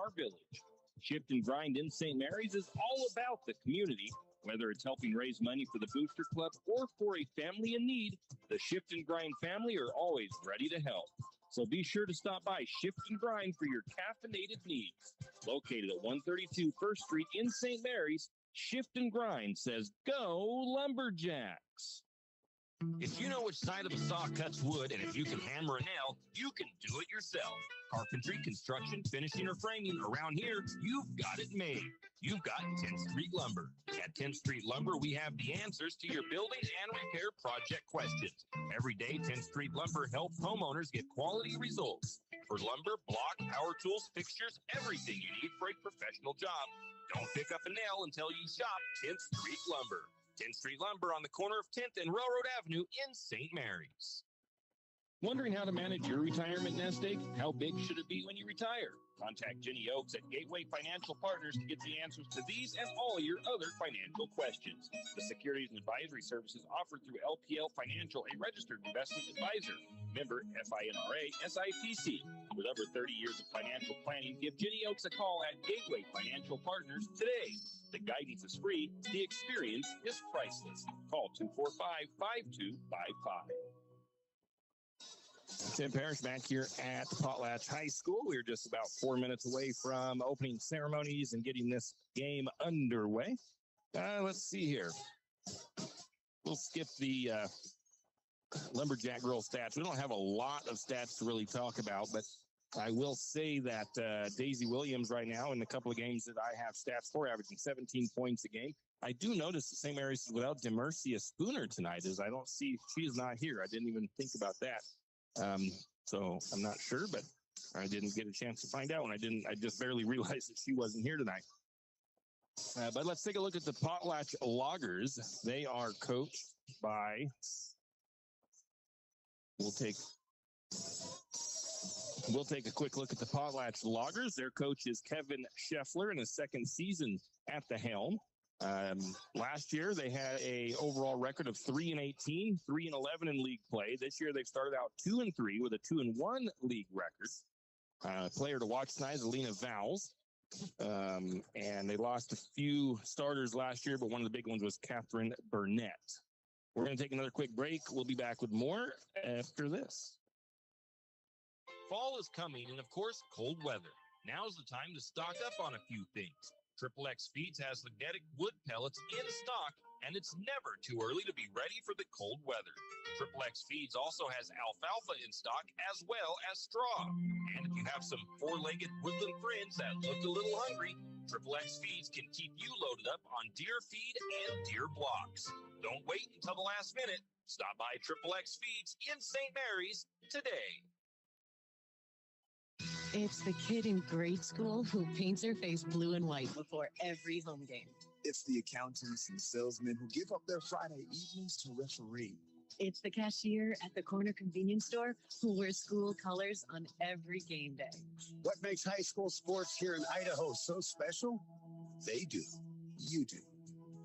our village. Shift and Grind in St. Mary's is all about the community. Whether it's helping raise money for the Booster Club or for a family in need, the Shift and Grind family are always ready to help. So be sure to stop by Shift and Grind for your caffeinated needs. Located at 132 First Street in St. Mary's, Shift and Grind says, "Go Lumberjacks." If you know which side of a saw cuts wood, and if you can hammer a nail, you can do it yourself. Carpentry, construction, finishing, or framing, around here, you've got it made. You've got 10th Street Lumber. At 10th Street Lumber, we have the answers to your building and repair project questions. Every day, 10th Street Lumber helps homeowners get quality results. For lumber, block, power tools, fixtures, everything you need for a professional job. Don't pick up a nail until you shop 10th Street Lumber. 10th Street Lumber on the corner of 10th and Railroad Avenue in St. Mary's. Wondering how to manage your retirement nest egg? How big should it be when you retire? Contact Jenny Oaks at Gateway Financial Partners to get the answers to these and all your other financial questions. The securities and advisory services offered through LPL Financial, a registered investment advisor. Member FINRA SIPC. With over 30 years of financial planning, give Jenny Oaks a call at Gateway Financial Partners today. The guidance is free. The experience is priceless. Call 245-5255. Tim Parrish back here at Potlatch High School. We're just about 4 minutes away from opening ceremonies and getting this game underway. Let's see here. We'll skip the Lumberjack girls stats. We don't have a lot of stats to really talk about, but I will say that Daisy Williams right now in a couple of games that I have stats for, averaging 17 points a game. I do notice the St. Mary's is without Demercia Spooner tonight, as I don't see, she is not here. I didn't even think about that. So I'm not sure, but I didn't get a chance to find out, and I just barely realized that she wasn't here tonight. But let's take a look at the Potlatch Loggers. They are coached by, we'll take a quick look at the Potlatch Loggers. Their coach is Kevin Scheffler in his second season at the helm. Last year, they had a overall record of 3-18, 3-11 in league play. This year, they've started out 2-3 with a 2-1 league record. Player to watch tonight is Alina Vowles. And they lost a few starters last year, but one of the big ones was Catherine Burnett. We're going to take another quick break. We'll be back with more after this. Fall is coming, and of course, cold weather. Now's the time to stock up on a few things. Triple X Feeds has magnetic wood pellets in stock, and it's never too early to be ready for the cold weather. Triple X Feeds also has alfalfa in stock as well as straw. And if you have some four-legged woodland friends that look a little hungry, Triple X Feeds can keep you loaded up on deer feed and deer blocks. Don't wait until the last minute. Stop by Triple X Feeds in St. Mary's today. It's the kid in grade school who paints her face blue and white before every home game. It's the accountants and salesmen who give up their Friday evenings to referee. It's the cashier at the corner convenience store who wears school colors on every game day. What makes high school sports here in Idaho so special? They do. You do.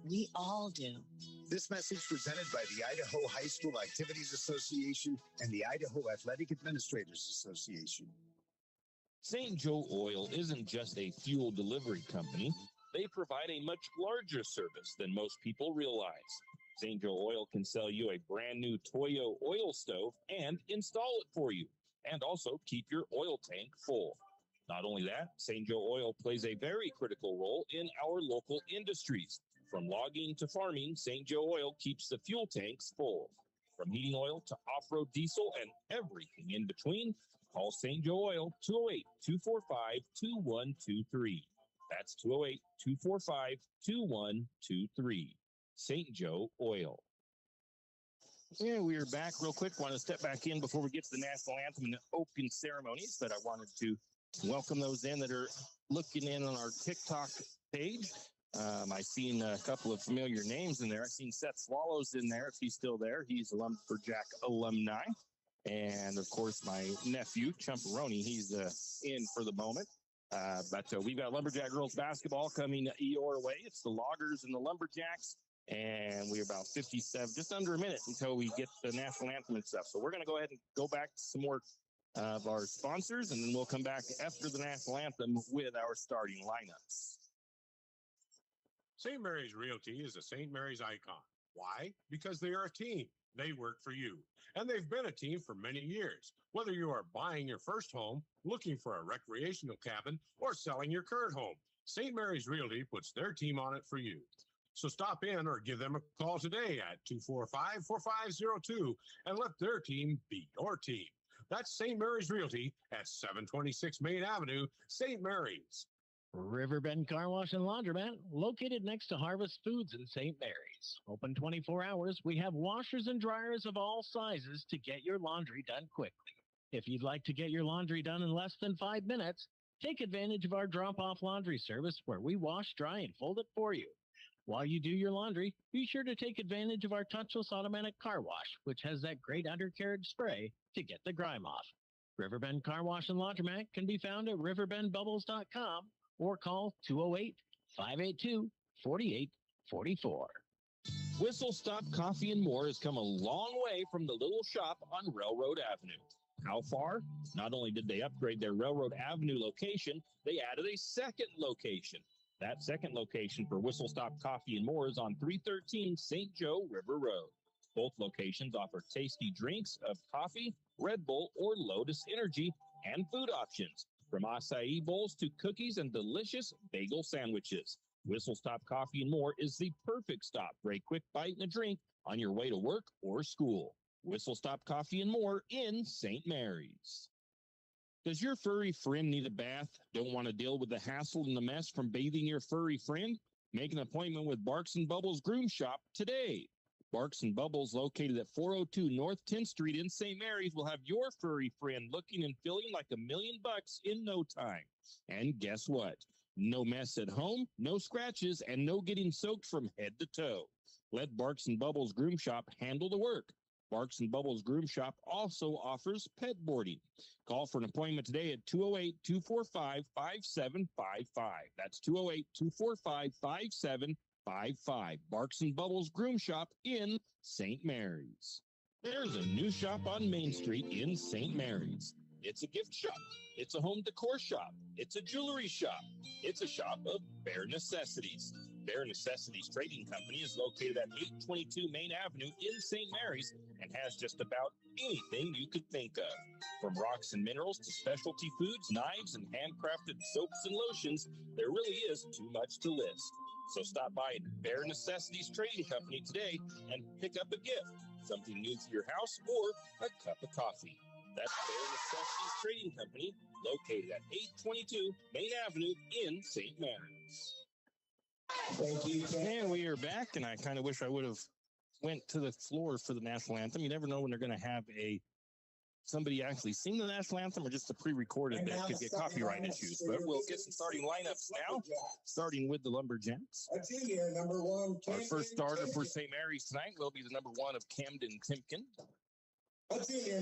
We all do. This message presented by the Idaho High School Activities Association and the Idaho Athletic Administrators Association. St. Joe Oil isn't just a fuel delivery company. They provide a much larger service than most people realize. St. Joe Oil can sell you a brand new Toyo oil stove and install it for you, and also keep your oil tank full. Not only that, St. Joe Oil plays a very critical role in our local industries. From logging to farming, St. Joe Oil keeps the fuel tanks full. From heating oil to off-road diesel and everything in between, call St. Joe Oil, 208-245-2123. That's 208-245-2123. St. Joe Oil. Yeah, we are back real quick. Want to step back in before we get to the national anthem and the opening ceremonies, but I wanted to welcome those in that are looking in on our TikTok page. I've seen a couple of familiar names in there. I've seen Seth Swallows in there, if he's still there. He's a Lumberjack alumni. And, of course, my nephew, Chumperoni, he's in for the moment. But we've got Lumberjack girls basketball coming your way. It's the Loggers and the Lumberjacks. And we're about 57, just under a minute until we get the national anthem and stuff. So we're going to go ahead and go back to some more of our sponsors, and then we'll come back after the national anthem with our starting lineups. St. Mary's Realty is a St. Mary's icon. Why? Because they are a team. They work for you. And they've been a team for many years. Whether you are buying your first home, looking for a recreational cabin, or selling your current home, St. Mary's Realty puts their team on it for you. So stop in or give them a call today at 245-4502 and let their team be your team. That's St. Mary's Realty at 726 Main Avenue, St. Mary's. Riverbend Car Wash and Laundromat, located next to Harvest Foods in St. Mary's. Open 24 hours, we have washers and dryers of all sizes to get your laundry done quickly. If you'd like to get your laundry done in less than 5 minutes, take advantage of our drop-off laundry service where we wash, dry, and fold it for you. While you do your laundry, be sure to take advantage of our touchless automatic car wash, which has that great undercarriage spray to get the grime off. Riverbend Car Wash and Laundromat can be found at riverbendbubbles.com or call 208-582-4844. Whistle Stop Coffee and More has come a long way from the little shop on Railroad Avenue. How far? Not only did they upgrade their Railroad Avenue location, they added a second location. That second location for Whistle Stop Coffee and More is on 313 St. Joe River Road. Both locations offer tasty drinks of coffee, Red Bull, or Lotus Energy, and food options, from acai bowls to cookies and delicious bagel sandwiches. Whistle Stop Coffee and More is the perfect stop for a quick bite and a drink on your way to work or school. Whistle Stop Coffee and More in St. Mary's. Does your furry friend need a bath? Don't want to deal with the hassle and the mess from bathing your furry friend? Make an appointment with Barks and Bubbles Groom Shop today. Barks and Bubbles, located at 402 North 10th Street in St. Mary's, will have your furry friend looking and feeling like $1 million in no time. And guess what? No mess at home, no scratches, and no getting soaked from head to toe. Let Barks and Bubbles Groom Shop handle the work. Barks and Bubbles Groom Shop also offers pet boarding. Call for an appointment today at 208-245-5755. That's 208-245-5755. Barks and Bubbles Groom Shop in St. Mary's. There's a new shop on Main Street in St. Mary's. It's a gift shop. It's a home decor shop. It's a jewelry shop. It's a shop of bare necessities. Bare Necessities Trading Company is located at 822 Main Avenue in St. Mary's and has just about anything you could think of. From rocks and minerals to specialty foods, knives, and handcrafted soaps and lotions, there really is too much to list. So stop by Bare Necessities Trading Company today and pick up a gift, something new for your house, or a cup of coffee. That's Bare Necessities Trading Company, located at 822 Main Avenue in St. Mary's. Thank you. And we are back, and I kind of wish I would have went to the floor for the national anthem. You never know when they're going to have somebody actually sing the national anthem or just a pre-recorded that could get copyright issues. But we'll get some starting lineups now, starting with the Lumberjacks. Our first starter for St. Mary's tonight will be the number 1 of Camden Timken.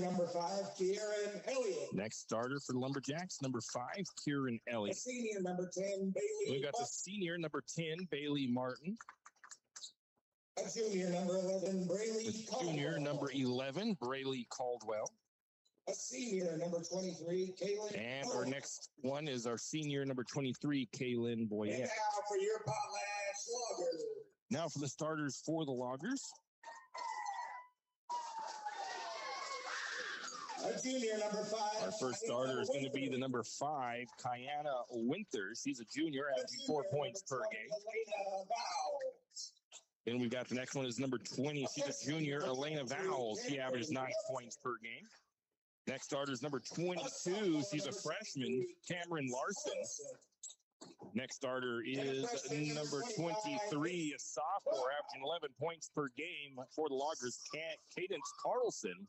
Number 5, Kieran Elliott. Next starter for the Lumberjacks, number 5, Kieran Elliott. Senior, number 10, Bailey. We've got the senior, number 10, Bailey Martin. Junior, number 11, Braley Caldwell. Junior, number 11, Braley Caldwell. A senior, number 23, Kaylin. And our next one is our senior, number 23, Kaylin Boyette. And now for your Potlatch Loggers. Now for the starters for the Loggers. Junior, number 5. Our first starter is going to be the number 5, Kiana Winters. He's a junior, averaging 4 points per game. Then we've got the next one is number 20. She's a junior, Elena Vowles. She averages 9 points per game. Next starter is number 22. She's a freshman, Cameron Larson. Next starter is number 23, a sophomore, averaging 11 points per game for the Loggers, Cadence Carlson.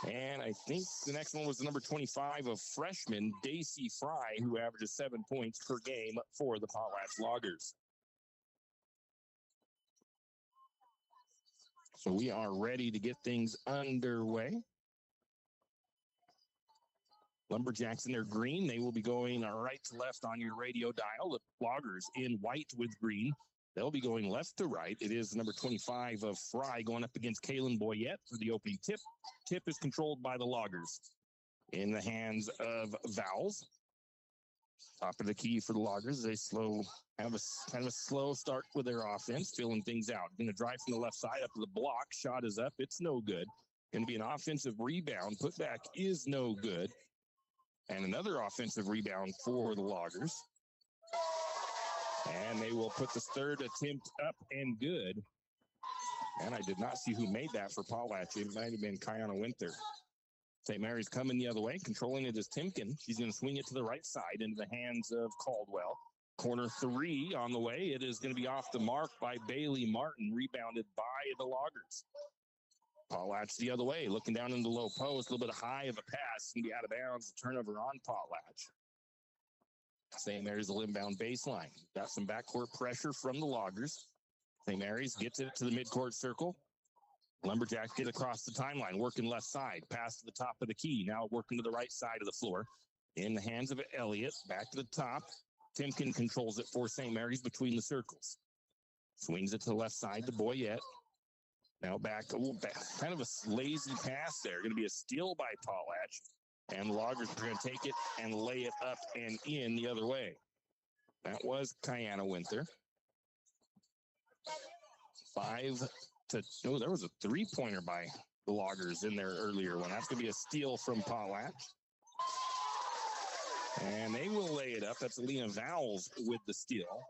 And I think the next one was the number 25 of freshman, Daisy Fry, who averages 7 points per game for the Potlatch Loggers. So we are ready to get things underway. Lumberjacks in their green. They will be going right to left on your radio dial. The Loggers in white with green. They'll be going left to right. It is number 25 of Fry going up against Kaylin Boyette for the opening tip. Tip is controlled by the Loggers. in the hands of Vowels. Top of the key for the Loggers. They have a kind of a slow start with their offense, filling things out. Going to drive from the left side up to the block. Shot is up. It's no good. Going to be an offensive rebound. Putback is no good. And another offensive rebound for the Loggers. And they will put this third attempt up and good. And I did not see who made that for Potlatch. It might have been Kiana Winter. St. Mary's coming the other way. Controlling it is Timken. She's going to swing it to the right side into the hands of Caldwell. Corner three on the way. It is going to be off the mark by Bailey Martin. Rebounded by the Loggers. Potlatch the other way. Looking down in the low post. A little bit high of a pass. Going to be out of bounds. Turnover on Potlatch. St. Mary's will inbound baseline. Got some backcourt pressure from the Loggers. St. Mary's gets it to the midcourt circle. Lumberjacks get across the timeline, working left side, pass to the top of the key. Now working to the right side of the floor. In the hands of Elliott, back to the top. Timken controls it for St. Mary's between the circles. Swings it to the left side to Boyette. Now back, kind of a lazy pass there. Going to be a steal by Potlatch. And the Loggers are going to take it and lay it up and in the other way. That was Kiana Winter. There was a three-pointer by the Loggers in there earlier one. That's going to be a steal from Potlatch. And they will lay it up. That's Alina Vowles with the steal.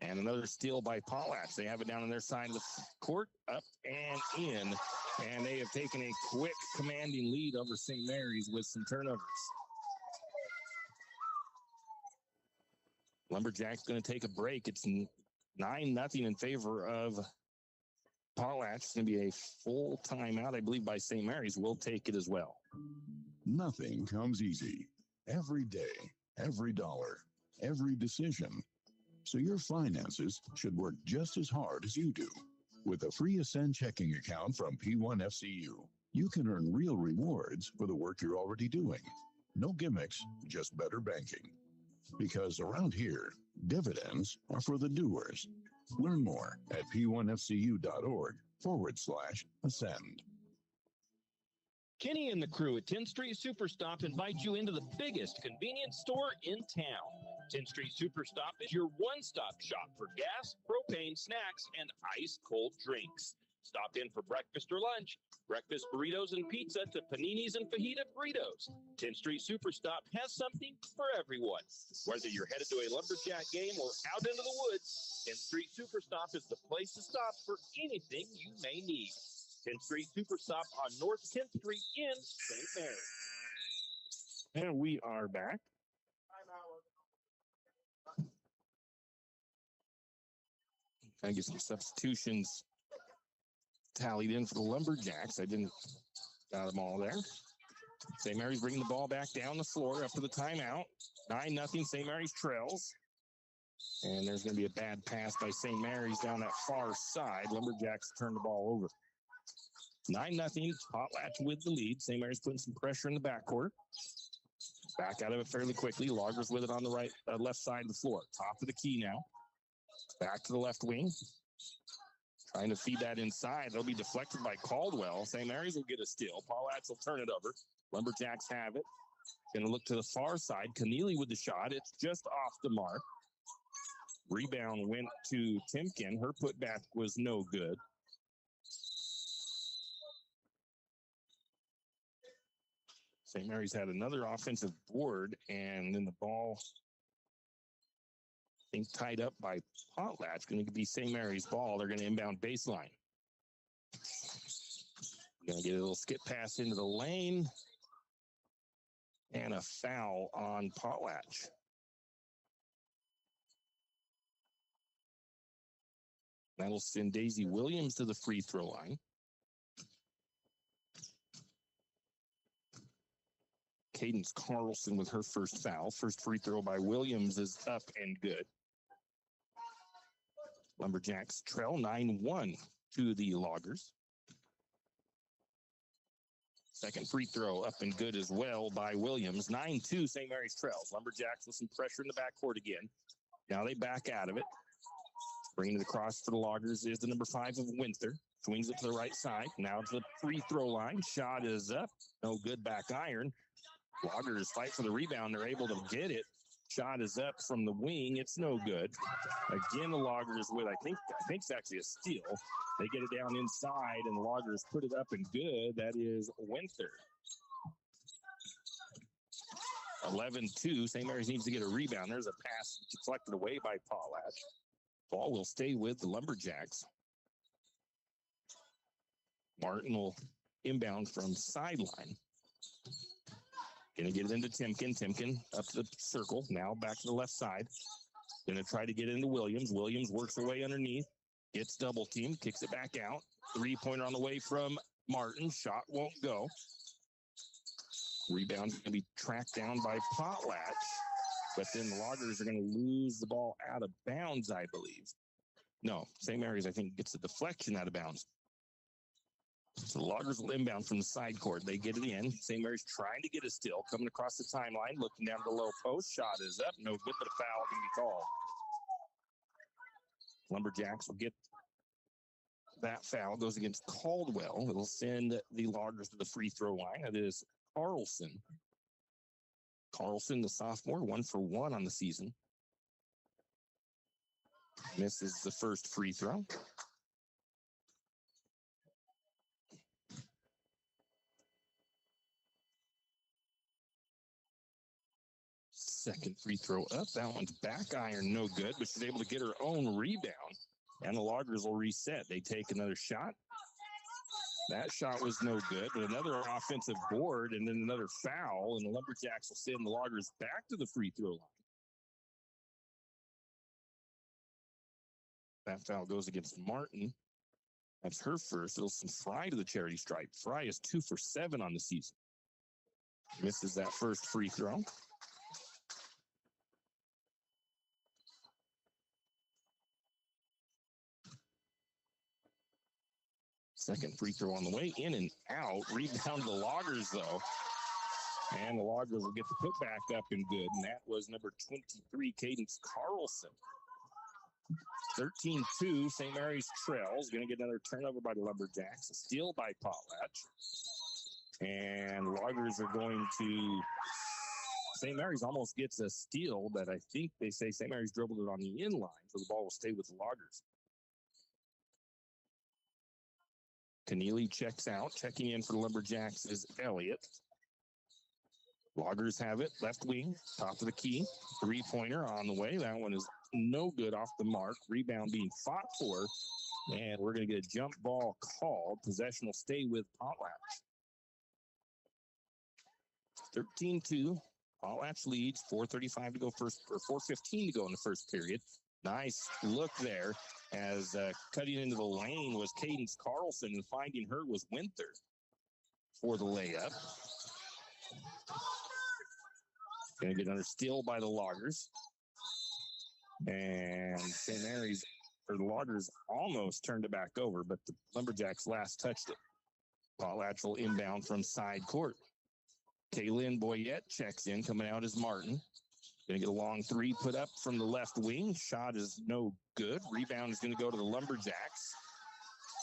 And another steal by Potlatch. They have it down on their side of the court, up and in. And they have taken a quick, commanding lead over St. Mary's with some turnovers. Lumberjack's going to take a break. It's 9-0 in favor of Potlatch. It's going to be a full timeout, I believe, by St. Mary's. We'll take it as well. Nothing comes easy. Every day, every dollar, every decision. So your finances should work just as hard as you do. With a free Ascend checking account from P1FCU, you can earn real rewards for the work you're already doing. No gimmicks, just better banking. Because around here, dividends are for the doers. Learn more at p1fcu.org/ascend. Kenny and the crew at 10th Street Superstop invite you into the biggest convenience store in town. 10th Street Superstop is your one-stop shop for gas, propane, snacks, and ice-cold drinks. Stop in for breakfast or lunch, breakfast burritos and pizza to paninis and fajita burritos. 10th Street Superstop has something for everyone. Whether you're headed to a Lumberjack game or out into the woods, 10th Street Superstop is the place to stop for anything you may need. 10th Street Superstop on North 10th Street in St. Mary's. And we are back. I get some substitutions tallied in for the Lumberjacks. I didn't got them all there. St. Mary's bringing the ball back down the floor up to the timeout. 9-0. St. Mary's trails. And there's going to be a bad pass by St. Mary's down that far side. Lumberjacks turn the ball over. 9-0. Potlatch with the lead. St. Mary's putting some pressure in the backcourt. Back out of it fairly quickly. Loggers with it on the left side of the floor. Top of the key now. Back to the left wing. Trying to feed that inside. They'll be deflected by Caldwell. St. Mary's will get a steal. Potlatch will turn it over. Lumberjacks have it. Going to look to the far side. Keneally with the shot. It's just off the mark. Rebound went to Timken. Her putback was no good. St. Mary's had another offensive board, and then the ball, I think, tied up by Potlatch. Going to be St. Mary's ball. They're going to inbound baseline. Going to get a little skip pass into the lane. And a foul on Potlatch. That'll send Daisy Williams to the free throw line. Cadence Carlson with her first foul. First free throw by Williams is up and good. Lumberjacks trail 9-1 to the Loggers. Second free throw up and good as well by Williams. 9-2 St. Mary's trails. Lumberjacks with some pressure in the backcourt again. Now they back out of it. Bringing it across for the Loggers is the number 5 of Winter. Swings it to the right side. Now to the free throw line. Shot is up. No good, back iron. Loggers fight for the rebound. They're able to get it. Shot is up from the wing. It's no good. Again, the Loggers with, I think it's actually a steal. They get it down inside, and the Loggers put it up and good. That is Winter. 11-2. St. Mary's needs to get a rebound. There's a pass deflected away by Potlatch. Ball will stay with the Lumberjacks. Martin will inbound from sideline. Going to get it into Timken. Timken up to the circle. Now back to the left side. Going to try to get into Williams. Williams works her way underneath. Gets double teamed. Kicks it back out. Three-pointer on the way from Martin. Shot won't go. Rebound going to be tracked down by Potlatch. But then the Loggers are going to lose the ball out of bounds, I believe. No, St. Mary's, I think, gets a deflection out of bounds. So the Loggers will inbound from the side court. They get it in. St. Mary's trying to get a steal. Coming across the timeline, looking down the low post. Shot is up. No good, but a foul can be called. Lumberjacks will get that foul. Goes against Caldwell. It'll send the Loggers to the free throw line. It is Carlson. Carlson, the sophomore, 1 for 1 on the season. Misses the first free throw. Second free throw up. That one's back iron, no good, but she's able to get her own rebound. And the Loggers will reset. They take another shot. That shot was no good, but another offensive board and then another foul, and the Lumberjacks will send the Loggers back to the free throw line. That foul goes against Martin. That's her first. It'll send Fry to the charity stripe. Fry is 2 for 7 on the season. Misses that first free throw. Second free throw on the way, in and out. Rebound the Loggers, though. And the Loggers will get the putback up and good. And that was number 23, Cadence Carlson. 13-2, St. Mary's trails. Going to get another turnover by the Lumberjacks. A steal by Potlatch. And Loggers are going to... St. Mary's almost gets a steal, but I think they say St. Mary's dribbled it on the in line, so the ball will stay with the Loggers. Keneally checks out. Checking in for the Lumberjacks is Elliott. Loggers have it. Left wing. Top of the key. Three-pointer on the way. That one is no good, off the mark. Rebound being fought for. And we're going to get a jump ball called. Possession will stay with Potlatch. 13-2. Potlatch leads. 4:35 to go first, or 4:15 to go in the first period. Nice look there, as cutting into the lane was Cadence Carlson, and finding her was Winter for the layup. Going to get another steal by the Loggers. And St. Mary's, or the Loggers, almost turned it back over, but the Lumberjacks last touched it. Potlatch will inbound from side court. Kaylin Boyette checks in. Coming out is Martin. Going to get a long three put up from the left wing. Shot is no good. Rebound is going to go to the Lumberjacks.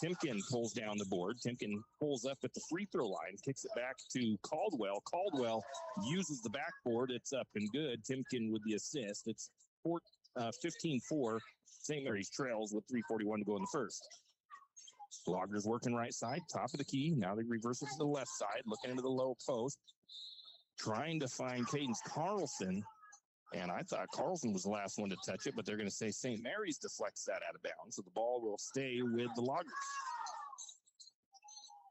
Timken pulls down the board. Timken pulls up at the free throw line, kicks it back to Caldwell. Caldwell uses the backboard. It's up and good. Timken with the assist. It's 15-4. St. Mary's trails with 3:41 to go in the first. Loggers working right side, top of the key. Now they reverse it to the left side, looking into the low post, trying to find Cadence Carlson. And I thought Carlson was the last one to touch it, but they're going to say St. Mary's deflects that out of bounds, so the ball will stay with the Loggers.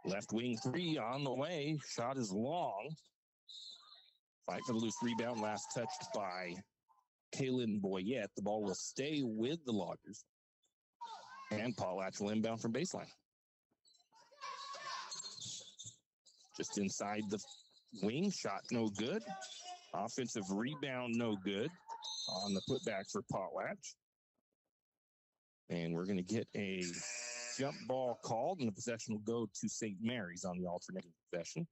Left wing three on the way. Shot is long. Fight for the loose rebound. Last touched by Kaylin Boyette. The ball will stay with the Loggers. And Potlatch will inbound from baseline. Just inside the wing. Shot no good. Offensive rebound no good on the putback for Potlatch. And we're going to get a jump ball called, and the possession will go to St. Mary's on the alternating possession.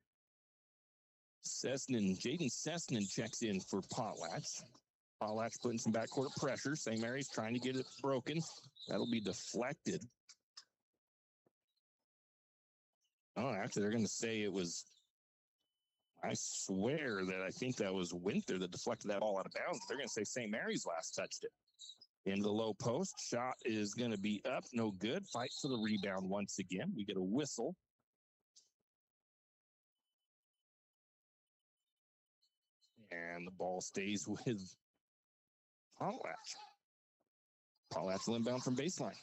Jaden Sessnan checks in for Potlatch. Potlatch putting some backcourt pressure. St. Mary's trying to get it broken. That'll be deflected. Oh, actually, they're going to say it was. I swear that I think that was Winter that deflected that ball out of bounds. They're going to say St. Mary's last touched it. Into the low post. Shot is going to be up. No good. Fight for the rebound once again. We get a whistle. And the ball stays with Potlatch. Potlatch will inbound from baseline.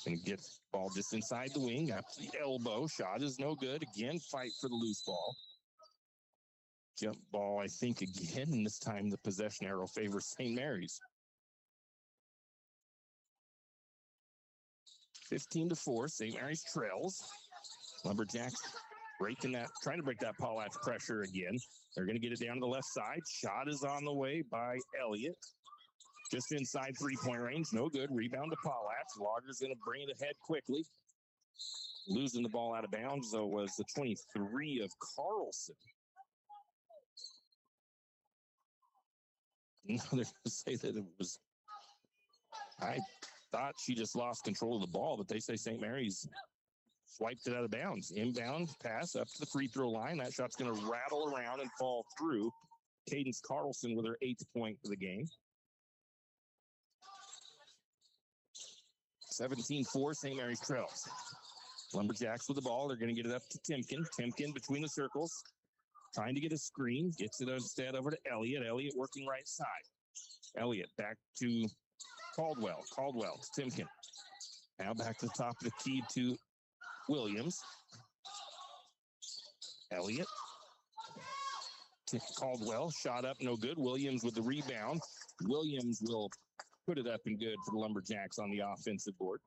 Going to get ball just inside the wing. Up to the elbow. Shot is no good. Again, fight for the loose ball. Jump ball, I think, again. And this time the possession arrow favors St. Mary's. 15-4. St. Mary's trails. Lumberjacks trying to break that Potlatch pressure again. They're going to get it down to the left side. Shot is on the way by Elliott. Just inside three-point range. No good. Rebound to Potlatch. Logger's going to bring it ahead quickly. Losing the ball out of bounds, though, was the 23 of Carlson. No, they're going to say that it was. I thought she just lost control of the ball, but they say St. Mary's swiped it out of bounds. Inbound pass up to the free throw line. That shot's going to rattle around and fall through. Cadence Carlson with her 8th point for the game. 17-4, St. Mary's trails. Lumberjacks with the ball. They're going to get it up to Timken. Timken between the circles. Trying to get a screen. Gets it instead over to Elliott. Elliott working right side. Elliott back to Caldwell. Caldwell to Timken. Now back to the top of the key to Williams. Elliott. Caldwell. Shot up. No good. Williams with the rebound. Williams will put it up and good for the Lumberjacks on the offensive board.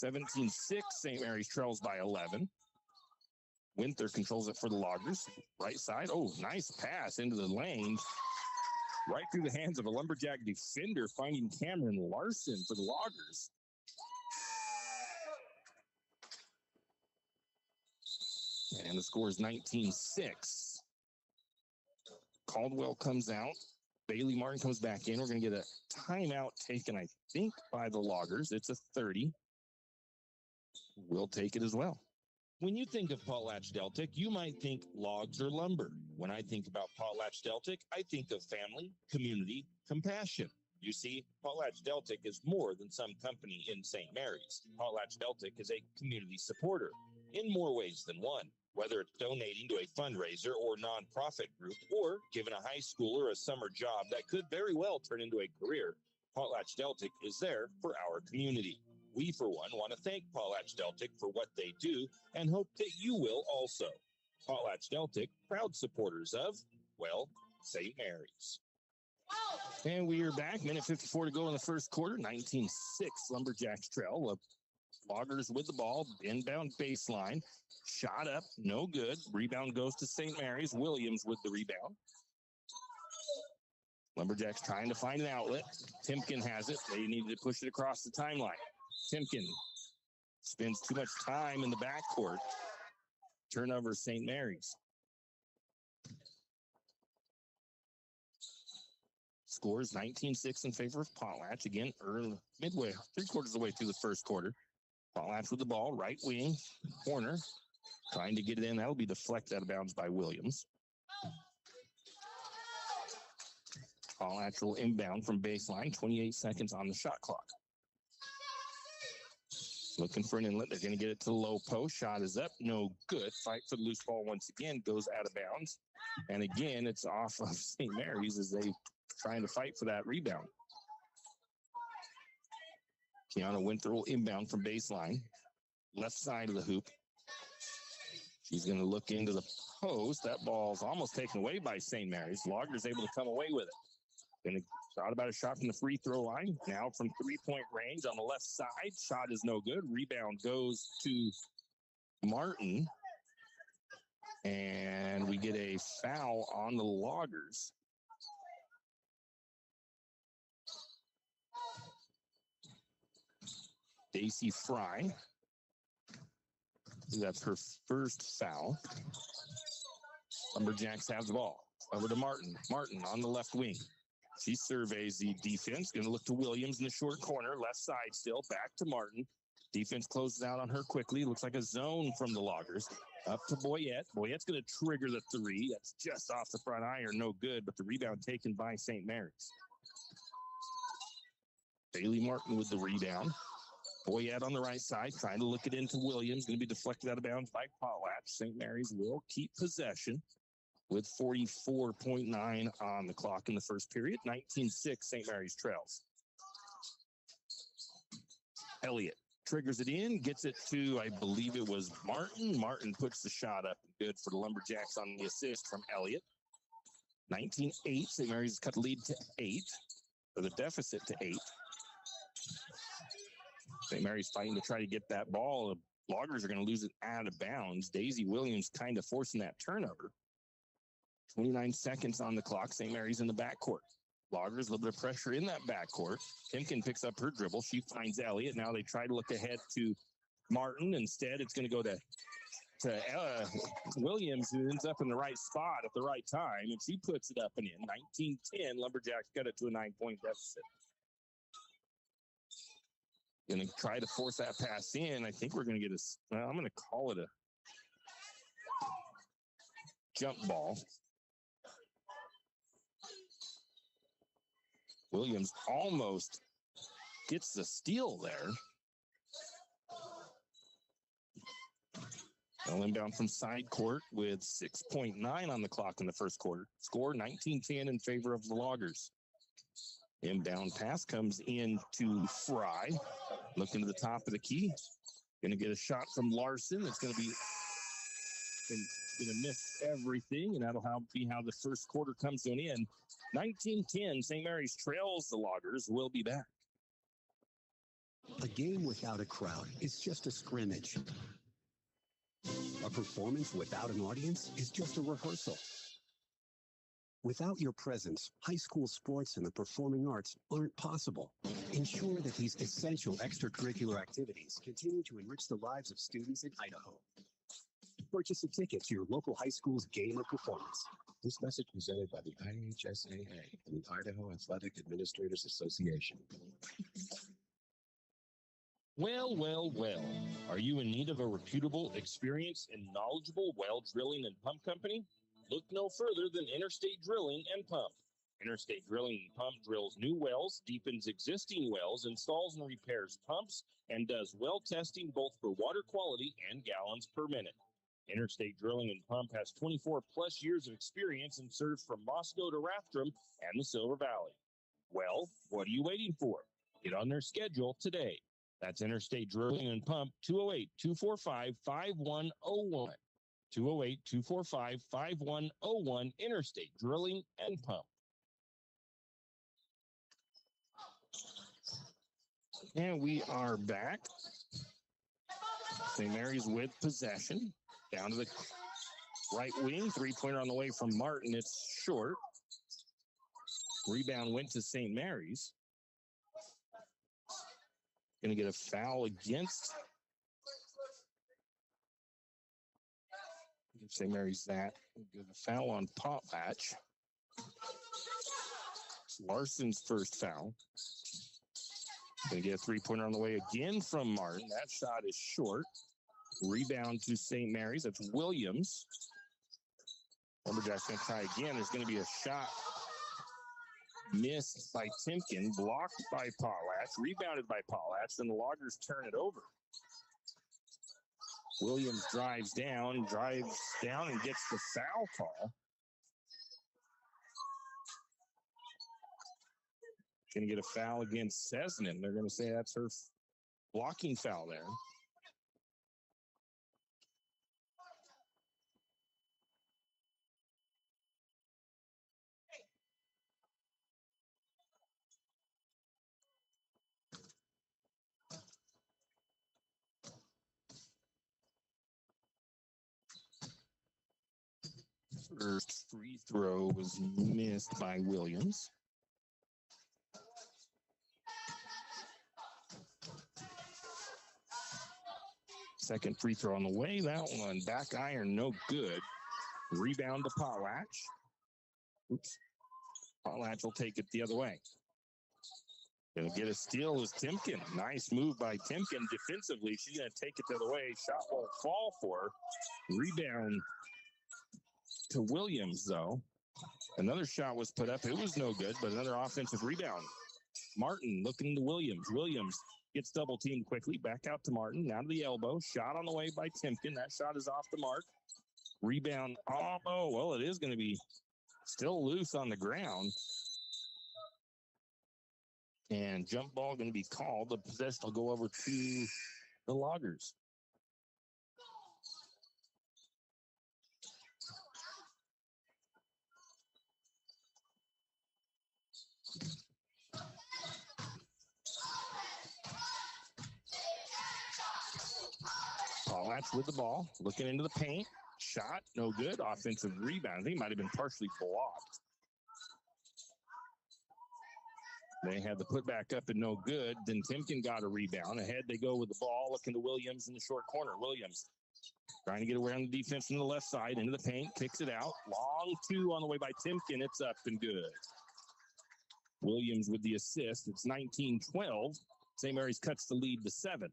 17-6. St. Mary's trails by 11. Winter controls it for the Loggers. Right side. Oh, nice pass into the lane. Right through the hands of a Lumberjack defender, finding Cameron Larson for the Loggers. And the score is 19-6. Caldwell comes out. Bailey Martin comes back in. We're going to get a timeout taken, I think, by the Loggers. It's a 30. We'll take it as well. When you think of Potlatch Deltic, you might think logs or lumber. When I think about Potlatch Deltic, I think of family, community, compassion. You see, Potlatch Deltic is more than some company in St. Mary's. Potlatch Deltic is a community supporter in more ways than one. Whether it's donating to a fundraiser or nonprofit group, or giving a high schooler a summer job that could very well turn into a career, Potlatch Deltic is there for our community. We, for one, want to thank Potlatch Deltic for what they do and hope that you will also. Potlatch Deltic, proud supporters of, well, St. Mary's. And we are back. Minute 54 to go in the first quarter. 19-6 Lumberjacks trail. Loggers with the ball. Inbound baseline. Shot up. No good. Rebound goes to St. Mary's. Williams with the rebound. Lumberjacks trying to find an outlet. Timken has it. They needed to push it across the timeline. Timken spends too much time in the backcourt. Turnover St. Mary's. Scores 19-6 in favor of Potlatch. Again, midway, 3/4 of the way through the first quarter. Potlatch with the ball, right wing, corner. Trying to get it in. That'll be deflected out of bounds by Williams. Potlatch will inbound from baseline. 28 seconds on the shot clock. Looking for an inlet. They're going to get it to the low post. Shot is up. No good. Fight for the loose ball once again. Goes out of bounds. And again, it's off of St. Mary's as they trying to fight for that rebound. Kiana Winter will inbound from baseline. Left side of the hoop. She's going to look into the post. That ball's almost taken away by St. Mary's. Logger's able to come away with it. Going to thought about a shot from the free throw line. Now from 3-point range on the left side. Shot is no good. Rebound goes to Martin. And we get a foul on the Loggers. Daisy Fry. That's her first foul. Lumberjacks have the ball. Over to Martin. Martin on the left wing. She surveys the defense. Going to look to Williams in the short corner. Left side still. Back to Martin. Defense closes out on her quickly. Looks like a zone from the Loggers. Up to Boyette. Boyette's going to trigger the three. That's just off the front iron. No good, but the rebound taken by St. Mary's. Bailey Martin with the rebound. Boyette on the right side, trying to look it into Williams. Going to be deflected out of bounds by Potlatch. St. Mary's will keep possession with 44.9 on the clock in the first period. 19-6, St. Mary's trails. Elliott triggers it in, gets it to, I believe it was Martin. Martin puts the shot up. Good for the Lumberjacks on the assist from Elliott. 19-8, St. Mary's has cut the lead to 8, or the deficit to 8. St. Mary's fighting to try to get that ball. The Loggers are going to lose it out of bounds. Daisy Williams kind of forcing that turnover. 29 seconds on the clock. St. Mary's in the backcourt. Loggers, a little bit of pressure in that backcourt. Timken picks up her dribble. She finds Elliott. Now they try to look ahead to Martin. Instead, it's going to go to Williams, who ends up in the right spot at the right time, and she puts it up and in. 19-10, Lumberjacks got it to a 9-point deficit. Going to try to force that pass in. I think we're going to get I'm going to call it a jump ball. Williams almost gets the steal there. They'll inbound from side court with 6.9 on the clock in the first quarter. Score 19-10 in favor of the Loggers. Inbound pass comes in to Fry. Looking to the top of the key. Going to get a shot from Larson. It's going to be going to miss everything, and that'll be how the first quarter comes to an end. 19-10, St. Mary's trails the Loggers. We'll be back. A game without a crowd is just a scrimmage. A performance without an audience is just a rehearsal. Without your presence, high school sports and the performing arts aren't possible. Ensure that these essential extracurricular activities continue to enrich the lives of students in Idaho. Purchase a ticket to your local high school's game or performance. This message presented by the IHSAA and the Idaho Athletic Administrators Association. Well, well, well. Are you in need of a reputable, experienced, and knowledgeable well drilling and pump company? Look no further than Interstate Drilling and Pump. Interstate Drilling and Pump drills new wells, deepens existing wells, installs and repairs pumps, and does well testing both for water quality and gallons per minute. Interstate Drilling and Pump has 24 plus years of experience and serves from Moscow to Rathdrum and the Silver Valley. Well, what are you waiting for? Get on their schedule today. That's Interstate Drilling and Pump, 208-245-5101. 208-245-5101, Interstate Drilling and Pump. And we are back. St. Mary's with possession. Down to the right wing. Three-pointer on the way from Martin. It's short. Rebound went to St. Mary's. Going to get a foul against St. Mary's that. Get a foul on Potlatch. Larson's first foul. Going to get a three-pointer on the way again from Martin. That shot is short. Rebound to St. Mary's. That's Williams. Lumberjack's going to try again. There's going to be a shot missed by Timken, blocked by Potlatch, rebounded by Potlatch. Then the Loggers turn it over. Williams drives down and gets the foul call. Going to get a foul against Cessnan. They're going to say that's her blocking foul there. First free throw was missed by Williams. Second free throw on the way. That one back iron, no good. Rebound to Potlatch. Oops. Potlatch will take it the other way. Gonna get a steal is Timken. Nice move by Timken defensively. She's gonna take it the other way. Shot won't fall for her. Rebound to Williams, though. Another shot was put up. It was no good, but another offensive rebound. Martin looking to Williams. Williams gets double teamed quickly. Back out to Martin. Now to the elbow. Shot on the way by Timken. That shot is off the mark. Rebound. Oh, well, it is going to be still loose on the ground. And jump ball going to be called. The possession will go over to the Loggers. Potlatch with the ball, looking into the paint. Shot, no good. Offensive rebound. I think it might have been partially blocked. They had the putback up and no good. Then Timken got a rebound. Ahead they go with the ball, looking to Williams in the short corner. Williams trying to get around the defense from the left side, into the paint, kicks it out. Long two on the way by Timken. It's up and good. Williams with the assist. It's 19-12. St. Mary's cuts the lead to 7.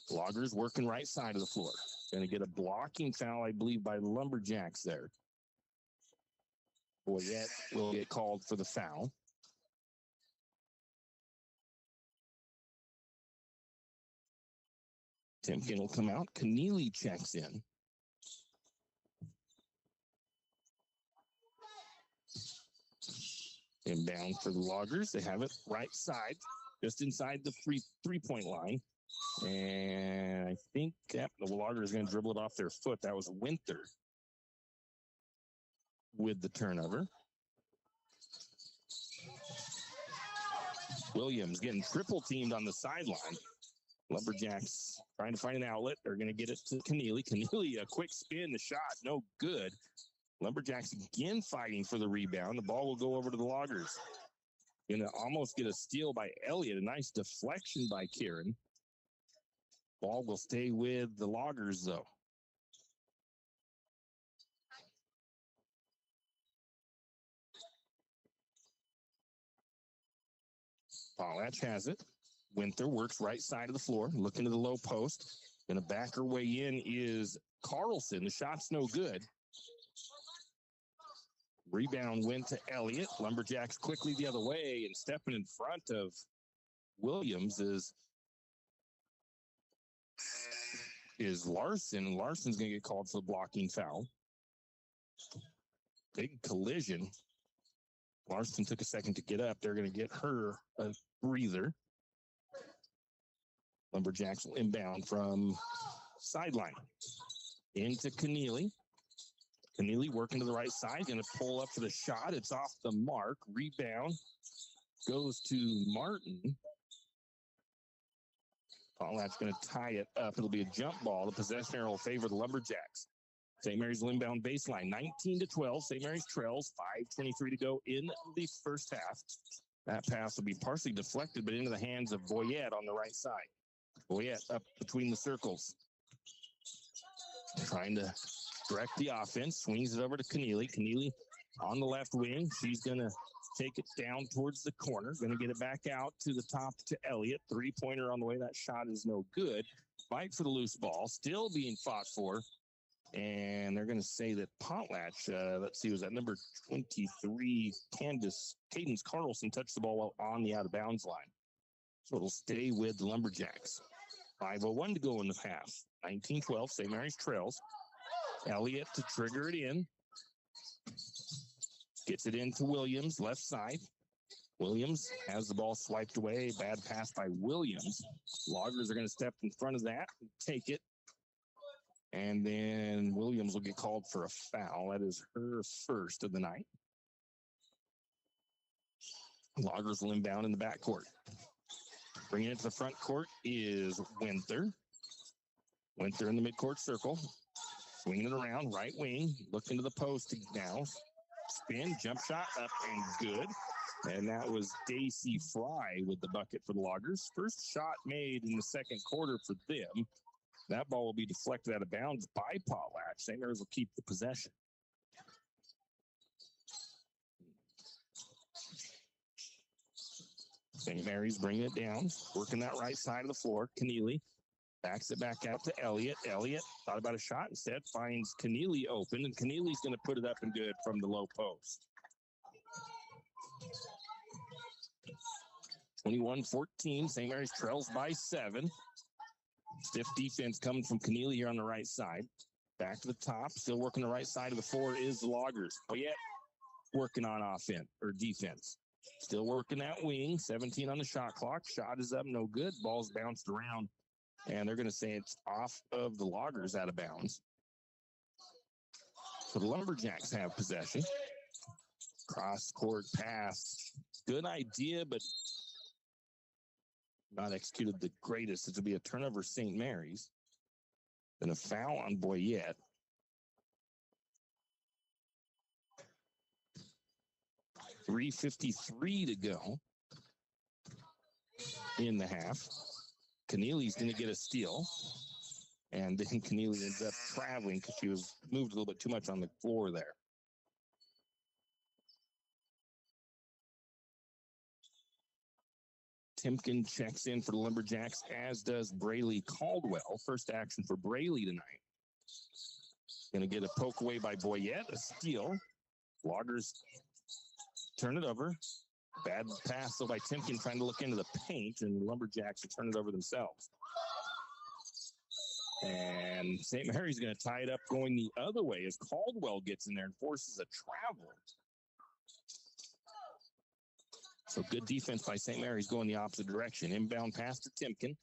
Loggers working right side of the floor. Going to get a blocking foul, I believe, by Lumberjacks there. Boyette will get called for the foul. Timken will come out. Keneally checks in. Inbound for the Loggers. They have it right side, just inside the three-point line. And I think the Loggers is going to dribble it off their foot. That was Winter with the turnover. Williams getting triple teamed on the sideline. Lumberjacks trying to find an outlet. They're going to get it to Keneally. Keneally, a quick spin, the shot, no good. Lumberjacks again fighting for the rebound. The ball will go over to the Loggers. Going to almost get a steal by Elliott. A nice deflection by Kieran. Ball will stay with the Loggers, though. Potlatch has it. Winter works right side of the floor, looking to the low post. Going to back her way in is Carlson. The shot's no good. Rebound went to Elliott. Lumberjacks quickly the other way, and stepping in front of Williams is Larson. Larson's going to get called for the blocking foul. Big collision. Larson took a second to get up. They're going to get her a breather. Lumberjacks will inbound from sideline into Keneally. Keneally working to the right side, going to pull up for the shot. It's off the mark. Rebound goes to Martin. Potlatch going to tie it up. It'll be a jump ball. The possession arrow will favor the Lumberjacks. St. Mary's will inbound baseline, 19-12. St. Mary's trails, 5:23 to go in the first half. That pass will be partially deflected, but into the hands of Boyette on the right side. Boyette up between the circles. Trying to direct the offense. Swings it over to Keneally. Keneally on the left wing. She's going to take it down towards the corner. Going to get it back out to the top to Elliott. Three-pointer on the way. That shot is no good. Fight for the loose ball. Still being fought for. And they're going to say that Potlatch, let's see, was that number 23, Cadence Carlson touched the ball on the out-of-bounds line. So it'll stay with the Lumberjacks. 5:01 to go in the half. 19-12, St. Mary's trails. Elliott to trigger it in. Gets it into Williams, left side. Williams has the ball swiped away. Bad pass by Williams. Loggers are going to step in front of that and take it. And then Williams will get called for a foul. That is her first of the night. Loggers will inbound in the backcourt. Bringing it to the front court is Winter. Winter in the midcourt circle. Swinging it around, right wing. Looking to the post now. Spin, jump shot, up and good. And that was Daisy Fry with the bucket for the Loggers. First shot made in the second quarter for them. That ball will be deflected out of bounds by Potlatch. St. Mary's will keep the possession. St. Mary's bringing it down, working that right side of the floor. Keneally backs it back out to Elliott. Elliott thought about a shot instead, finds Keneally open, and Keneally's going to put it up and good from the low post. 21-14, St. Mary's trails by 7. Stiff defense coming from Keneally here on the right side. Back to the top, still working the right side of the floor is the Loggers. Oh, yeah, working on offense or defense. Still working that wing, 17 on the shot clock. Shot is up, no good. Ball's bounced around, and they're going to say it's off of the Loggers, out of bounds. So the Lumberjacks have possession. Cross-court pass. Good idea, but not executed the greatest. It will be a turnover St. Mary's. Then a foul on Boyette. .353 to go in the half. Keneally's going to get a steal. And then Keneally ends up traveling because she was moved a little bit too much on the floor there. Timken checks in for the Lumberjacks, as does Braley Caldwell. First action for Braley tonight. Going to get a poke away by Boyette, a steal. Loggers turn it over. Bad pass though by Timken, trying to look into the paint, and the Lumberjacks will turn it over themselves. And St. Mary's going to tie it up going the other way as Caldwell gets in there and forces a travel. So good defense by St. Mary's going the opposite direction. Inbound pass to Timken.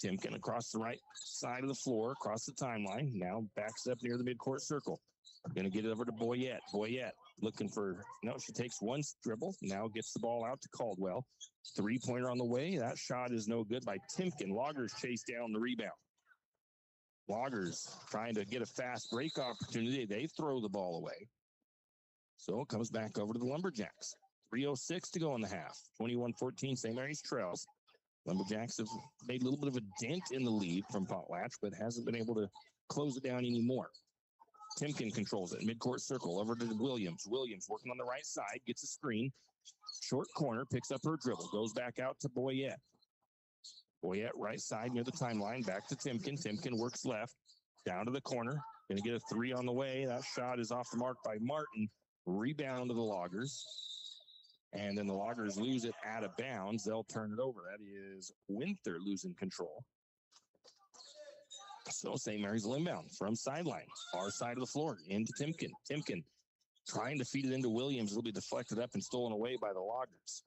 Timken across the right side of the floor, across the timeline. Now backs up near the midcourt circle. Going to get it over to Boyette. Boyette looking for, no, she takes one dribble. Now gets the ball out to Caldwell. Three-pointer on the way. That shot is no good by Timken. Loggers chase down the rebound. Loggers trying to get a fast break opportunity. They throw the ball away. So it comes back over to the Lumberjacks. 3:06 to go in the half. 21-14, St. Mary's trails. Lumberjacks have made a little bit of a dent in the lead from Potlatch, but hasn't been able to close it down anymore. Timken controls it. Midcourt circle over to Williams. Williams working on the right side, gets a screen. Short corner, picks up her dribble, goes back out to Boyette. Boyette right side near the timeline, back to Timken. Timken works left, down to the corner. Going to get a three on the way. That shot is off the mark by Martin. Rebound to the Loggers. And then the Loggers lose it out of bounds. They'll turn it over. That is Winther losing control. So St. Mary's will inbound from sideline, far side of the floor, into Timken. Timken trying to feed it into Williams. It'll be deflected up and stolen away by the Loggers.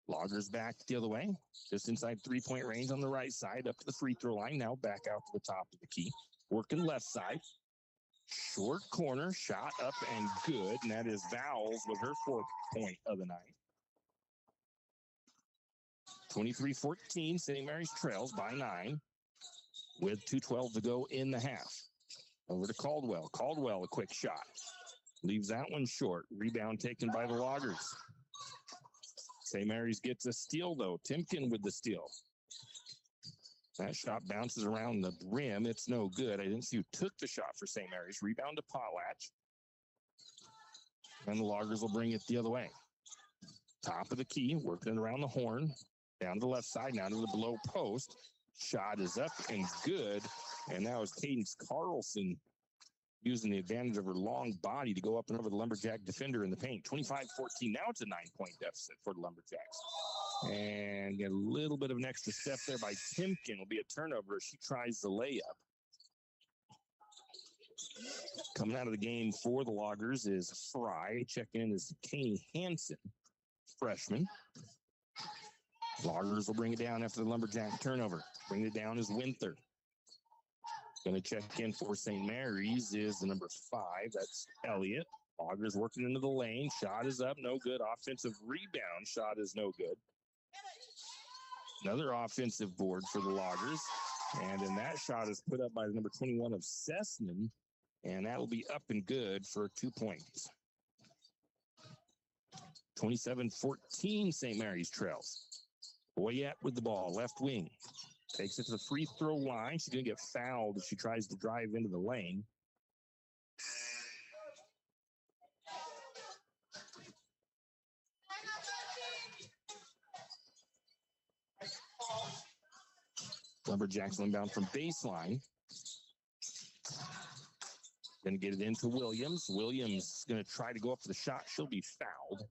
Loggers back the other way, just inside three-point range on the right side, up to the free throw line. Now back out to the top of the key. Working left side. Short corner, shot up and good. And that is Vowles with her 4th point of the night. 23-14, St. Mary's trails by 9 with 2:12 to go in the half. Over to Caldwell. Caldwell, a quick shot. Leaves that one short. Rebound taken by the Loggers. St. Mary's gets a steal, though. Timken with the steal. That shot bounces around the rim. It's no good. I didn't see who took the shot for St. Mary's. Rebound to Potlatch. And the Loggers will bring it the other way. Top of the key, working it around the horn. Down to the left side, now to the below post. Shot is up and good. And that was Cadence Carlson using the advantage of her long body to go up and over the Lumberjack defender in the paint. 25-14. Now it's a 9-point deficit for the Lumberjacks. And get a little bit of an extra step there by Timken. Will be a turnover as she tries the layup. Coming out of the game for the Loggers is Fry. Checking in is Kane Hansen, freshman. Loggers will bring it down after the Lumberjack turnover. Bring it down is Winther. Going to check in for St. Mary's is the number 5. That's Elliott. Loggers working into the lane. Shot is up, no good. Offensive rebound. Shot is no good. Another offensive board for the Loggers. And then that shot is put up by the number 21 of Sessman. And that will be up and good for 2 points. 27-14, St. Mary's trails. Boyette with the ball, left wing. Takes it to the free throw line. She's going to get fouled if she tries to drive into the lane. Lumberjacks inbound from baseline. Going to get it into Williams. Williams is going to try to go up for the shot. She'll be fouled.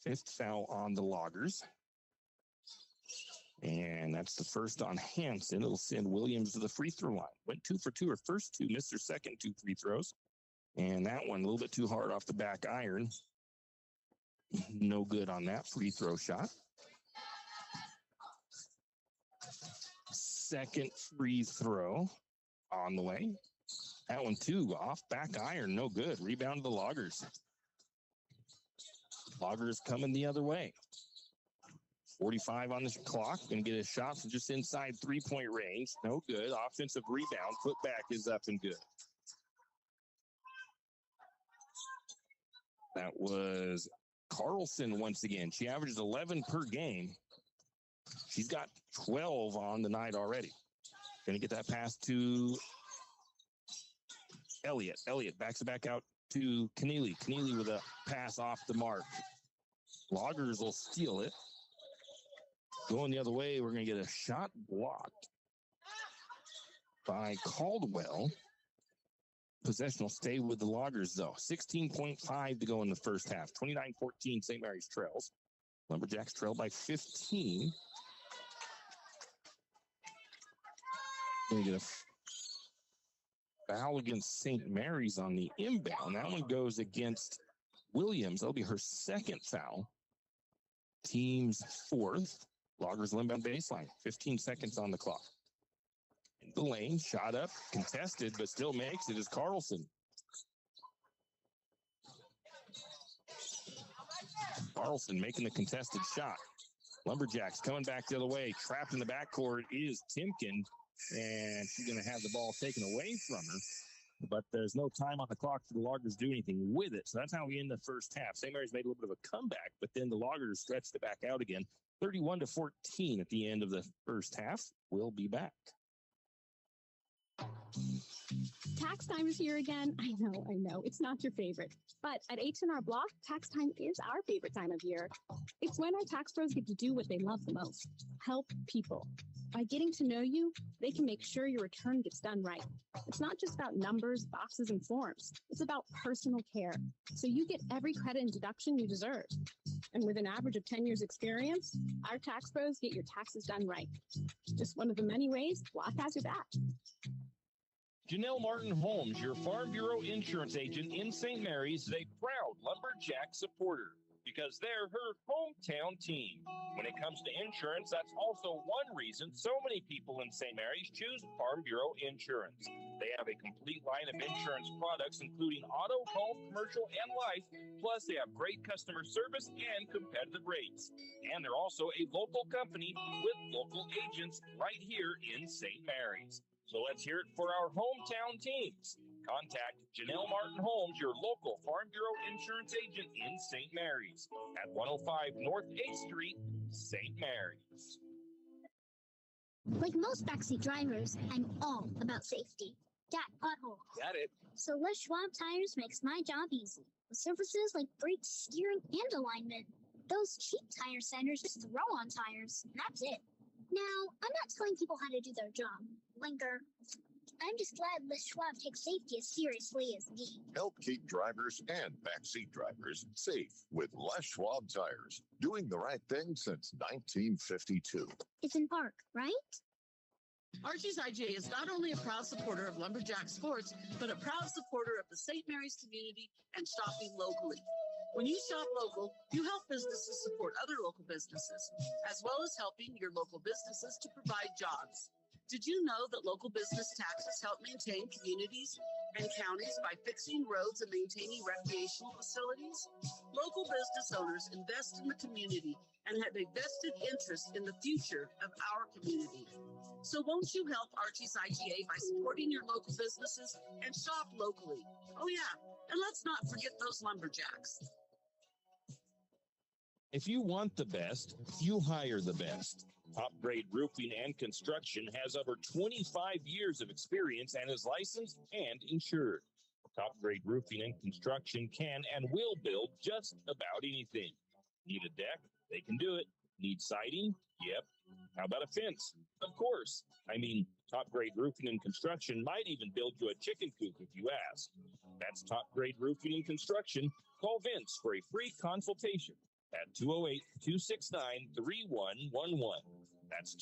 Fifth foul on the Loggers. And that's the first on Hanson. It'll send Williams to the free throw line. Went 2 for 2. Her first two, missed her second 2 free throws. And that one a little bit too hard off the back iron. No good on that free throw shot. Second free throw on the way. That one too, off back iron, no good. Rebound to the Loggers. Loggers coming the other way. 45 on the clock. Going to get a shot from just inside three-point range. No good. Offensive rebound. Putback is up and good. That was Carlson once again. She averages 11 per game. She's got 12 on the night already. Going to get that pass to Elliott. Elliott backs it back out to Keneally. Keneally with a pass off the mark. Loggers will steal it. Going the other way, we're going to get a shot blocked by Caldwell. Possession will stay with the Loggers, though. 16.5 to go in the first half. 29-14, St. Mary's trails. Lumberjacks trail by 15. Going to get a foul against St. Mary's on the inbound. That one goes against Williams. That'll be her second foul. Team's fourth. Loggers inbound baseline. 15 seconds on the clock. In the lane, shot up, contested, but still makes it is Carlson. Carlson making the contested shot. Lumberjacks coming back the other way. Trapped in the backcourt is Timken, and she's going to have the ball taken away from her. But there's no time on the clock for the Loggers to do anything with it. So that's how we end the first half. St. Mary's made a little bit of a comeback, but then the Loggers stretched it back out again. 31-14 at the end of the first half. We'll be back. Tax time is here again. I know. It's not your favorite. But at H&R Block, tax time is our favorite time of year. It's when our tax pros get to do what they love the most, help people. By getting to know you, they can make sure your return gets done right. It's not just about numbers, boxes, and forms. It's about personal care. So you get every credit and deduction you deserve. And with an average of 10 years experience, our tax pros get your taxes done right. Just one of the many ways Block has your back. Janelle Martin Holmes, your Farm Bureau insurance agent in St. Mary's, is a proud Lumberjack supporter because they're her hometown team. When it comes to insurance, that's also one reason so many people in St. Mary's choose Farm Bureau Insurance. They have a complete line of insurance products, including auto, home, commercial, and life. Plus, they have great customer service and competitive rates. And they're also a local company with local agents right here in St. Mary's. So let's hear it for our hometown teams. Contact Janelle Martin Holmes, your local Farm Bureau insurance agent in St. Mary's at 105 North 8th Street, St. Mary's. Like most backseat drivers, I'm all about safety. Dad, pothole. Got it. So Les Schwab Tires makes my job easy. With services like brakes, steering, and alignment. Those cheap tire centers just throw on tires, and that's it. Now, I'm not telling people how to do their job. Linker. I'm just glad Les Schwab takes safety as seriously as me. Help keep drivers and backseat drivers safe with Les Schwab Tires. Doing the right thing since 1952. It's in Park, right? Archie's IGA is not only a proud supporter of Lumberjack sports, but a proud supporter of the St. Mary's community and shopping locally. When you shop local, you help businesses support other local businesses, as well as helping your local businesses to provide jobs. Did you know that local business taxes help maintain communities and counties by fixing roads and maintaining recreational facilities? Local business owners invest in the community and have a vested interest in the future of our community. So won't you help Archie's IGA by supporting your local businesses and shop locally? Oh yeah, and let's not forget those Lumberjacks. If you want the best, you hire the best. Top Grade Roofing and Construction has over 25 years of experience and is licensed and insured. Top Grade Roofing and Construction can and will build just about anything. Need a deck? They can do it. Need siding? Yep. How about a fence? Of course. I mean, Top Grade Roofing and Construction might even build you a chicken coop if you ask. That's Top Grade Roofing and Construction. Call Vince for a free consultation at 208-269-3111. That's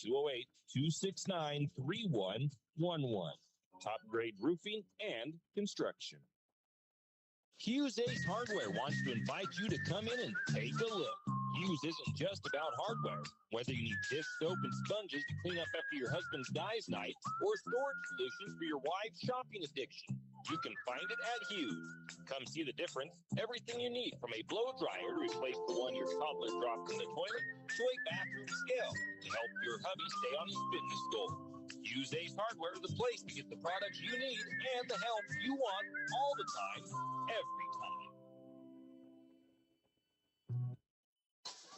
208-269-3111. Top Grade Roofing and Construction. Hughes Ace Hardware wants to invite you to come in and take a look. Hughes isn't just about hardware. Whether you need dish soap and sponges to clean up after your husband's guys' night or storage solutions for your wife's shopping addiction, you can find it at Hughes. Come see the difference. Everything you need, from a blow dryer to replace the one your toddler dropped in the toilet to a bathroom scale to help your hubby stay on his fitness goal. Hughes Ace Hardware is the place to get the products you need and the help you want all the time, every time.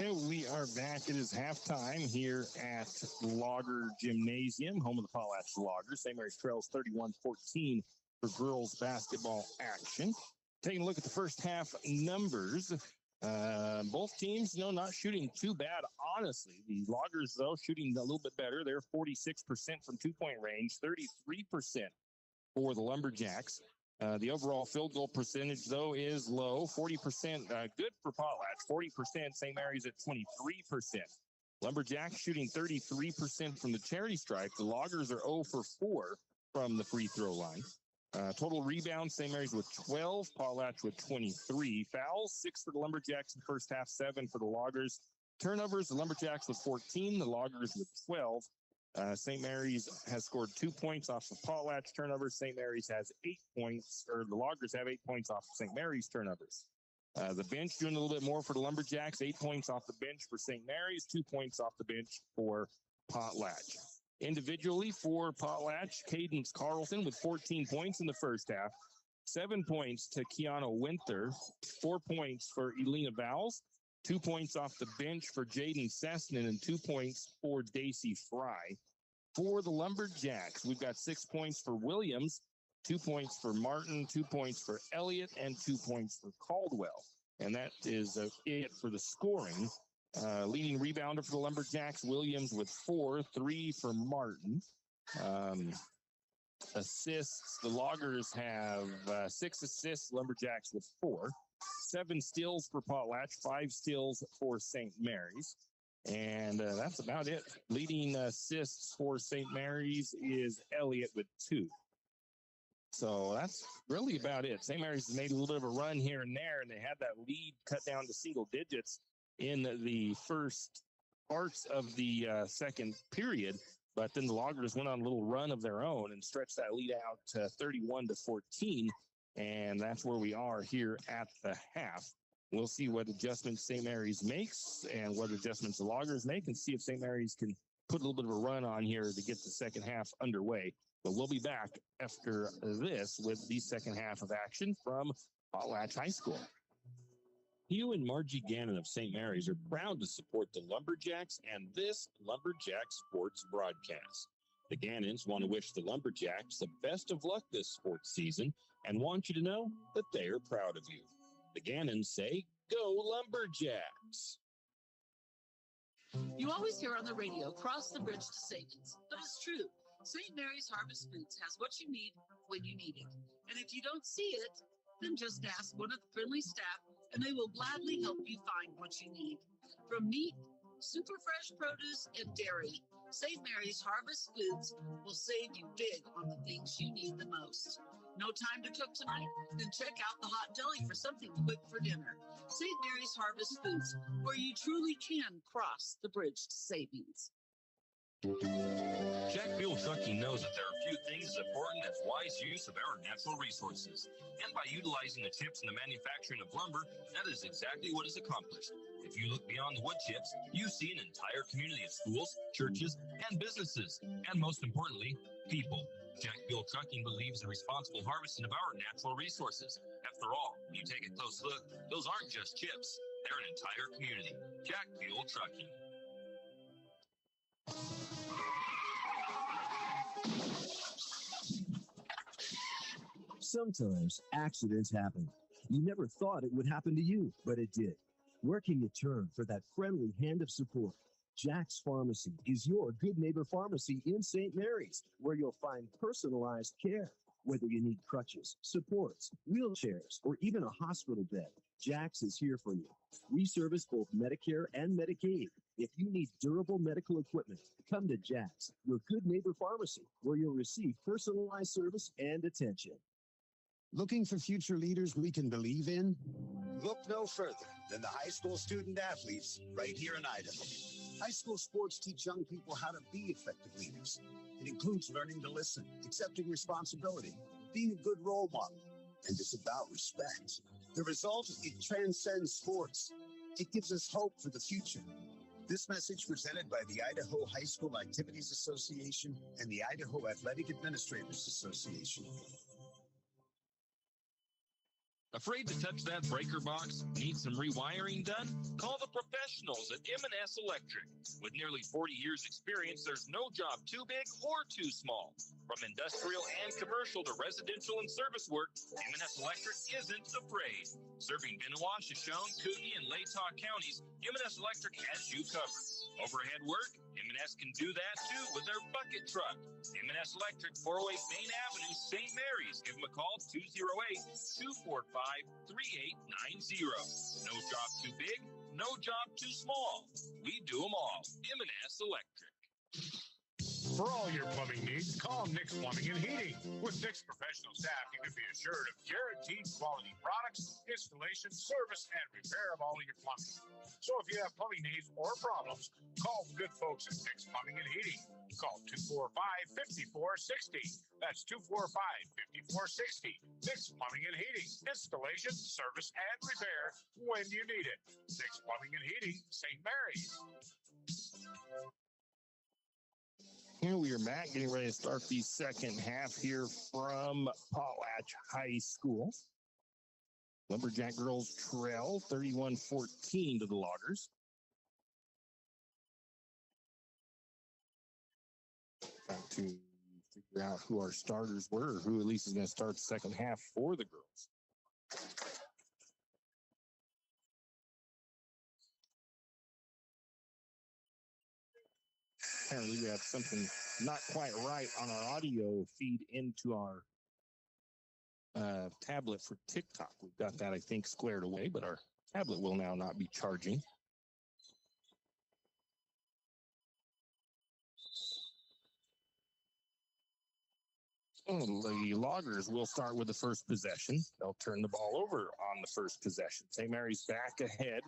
And we are back. It is halftime here at Logger Gymnasium, home of the Potlatch Loggers. St. Mary's trails 31-14 for girls basketball action. Taking a look at the first half numbers. Both teams, not shooting too bad, honestly. The Loggers, though, shooting a little bit better. They're 46% from two-point range, 33% for the Lumberjacks. The overall field goal percentage, though, is low, 40%. Good for Potlatch, 40%. St. Mary's at 23%. Lumberjacks shooting 33% from the charity stripe. The Loggers are 0 for 4 from the free throw line. Total rebounds, St. Mary's with 12, Potlatch with 23. Fouls, 6 for the Lumberjacks in the first half, 7 for the Loggers. Turnovers, the Lumberjacks with 14, the Loggers with 12. St. Mary's has scored 2 points off of Potlatch turnovers. St. Mary's has 8 points, or the Loggers have 8 points off of St. Mary's turnovers. The bench doing a little bit more for the Lumberjacks, 8 points off the bench for St. Mary's, 2 points off the bench for Potlatch. Individually for Potlatch, Cadence Carlson with 14 points in the first half, 7 points to Kiana Winther, 4 points for Elena Vowles, 2 points off the bench for Jaden Sessman, and 2 points for Daisy Fry. For the Lumberjacks, we've got 6 points for Williams, 2 points for Martin, 2 points for Elliott, and 2 points for Caldwell. And that is it for the scoring. Leading rebounder for the Lumberjacks, Williams with 4, 3 for Martin. Assists, the Loggers have 6 assists, Lumberjacks with 4. 7 steals for Potlatch, 5 steals for St. Mary's. And that's about it. Leading assists for St. Mary's is Elliott with 2. So that's really about it. St. Mary's has made a little bit of a run here and there, and they had that lead cut down to single digits in the first parts of the second period. But then the Loggers went on a little run of their own and stretched that lead out to 31-14. And that's where we are here at the half. We'll see what adjustments St. Mary's makes and what adjustments the Loggers make, and see if St. Mary's can put a little bit of a run on here to get the second half underway. But we'll be back after this with the second half of action from Potlatch High School. Hugh and Margie Gannon of St. Mary's are proud to support the Lumberjacks and this Lumberjack sports broadcast. The Gannons want to wish the Lumberjacks the best of luck this sports season and want you to know that they are proud of you. The Gannons say, "Go Lumberjacks!" You always hear on the radio, cross the bridge to savings. But it's true. St. Mary's Harvest Foods has what you need when you need it. And if you don't see it, then just ask one of the friendly staff and they will gladly help you find what you need. From meat, super fresh produce, and dairy, St. Mary's Harvest Foods will save you big on the things you need the most. No time to cook tonight? Then check out the Hot Deli for something quick for dinner. St. Mary's Harvest Foods, where you truly can cross the bridge to savings. Jack Fuel Trucking knows that there are few things as important as wise use of our natural resources. And by utilizing the chips in the manufacturing of lumber, that is exactly what is accomplished. If you look beyond the wood chips, you see an entire community of schools, churches, and businesses. And most importantly, people. Jack Fuel Trucking believes in responsible harvesting of our natural resources. After all, when you take a close look, those aren't just chips. They're an entire community. Jack Fuel Trucking. Sometimes accidents happen. You never thought it would happen to you, but it did. Where can you turn for that friendly hand of support? Jack's Pharmacy is your good neighbor pharmacy in St. Mary's, where you'll find personalized care. Whether you need crutches, supports, wheelchairs, or even a hospital bed, Jack's is here for you. We service both Medicare and Medicaid. If you need durable medical equipment, come to Jack's, your good neighbor pharmacy, where you'll receive personalized service and attention. Looking for future leaders we can believe in? Look no further than the high school student athletes right here in Idaho. High school sports teach young people how to be effective leaders. It includes learning to listen, accepting responsibility, being a good role model, and it's about respect. The result, it transcends sports. It gives us hope for the future. This message presented by the Idaho High School Activities Association and the Idaho Athletic Administrators Association. Afraid to touch that breaker box? Need some rewiring done? Call the professionals at M&S Electric. With nearly 40 years experience, there's no job too big or too small. From industrial and commercial to residential and service work, M&S Electric isn't afraid. Serving Benoit, Shoshone, Kootenai, and Latah counties, M&S Electric has you covered. Overhead work? M&S can do that too with their bucket truck. M&S Electric, 408 Main Avenue, St. Mary's. Give them a call, 208-245-3890. No job too big, no job too small. We do them all. M&S Electric. For all your plumbing needs, call Nick's Plumbing and Heating. With Nick's professional staff, you can be assured of guaranteed quality products, installation, service, and repair of all of your plumbing. So if you have plumbing needs or problems, call the good folks at Nick's Plumbing and Heating. Call 245-5460. That's 245-5460. Nick's Plumbing and Heating. Installation, service, and repair when you need it. Nick's Plumbing and Heating, St. Mary's. Here we are back, getting ready to start the second half here from Potlatch High School. Lumberjack girls trail 31-14 to the Loggers. Trying to figure out who our starters were, or who at least is going to start the second half for the girls. Apparently we have something not quite right on our audio feed into our tablet for TikTok. We've got that, I think, squared away, but our tablet will now not be charging. The Loggers will start with the first possession. They'll turn the ball over on the first possession. St. Mary's back ahead.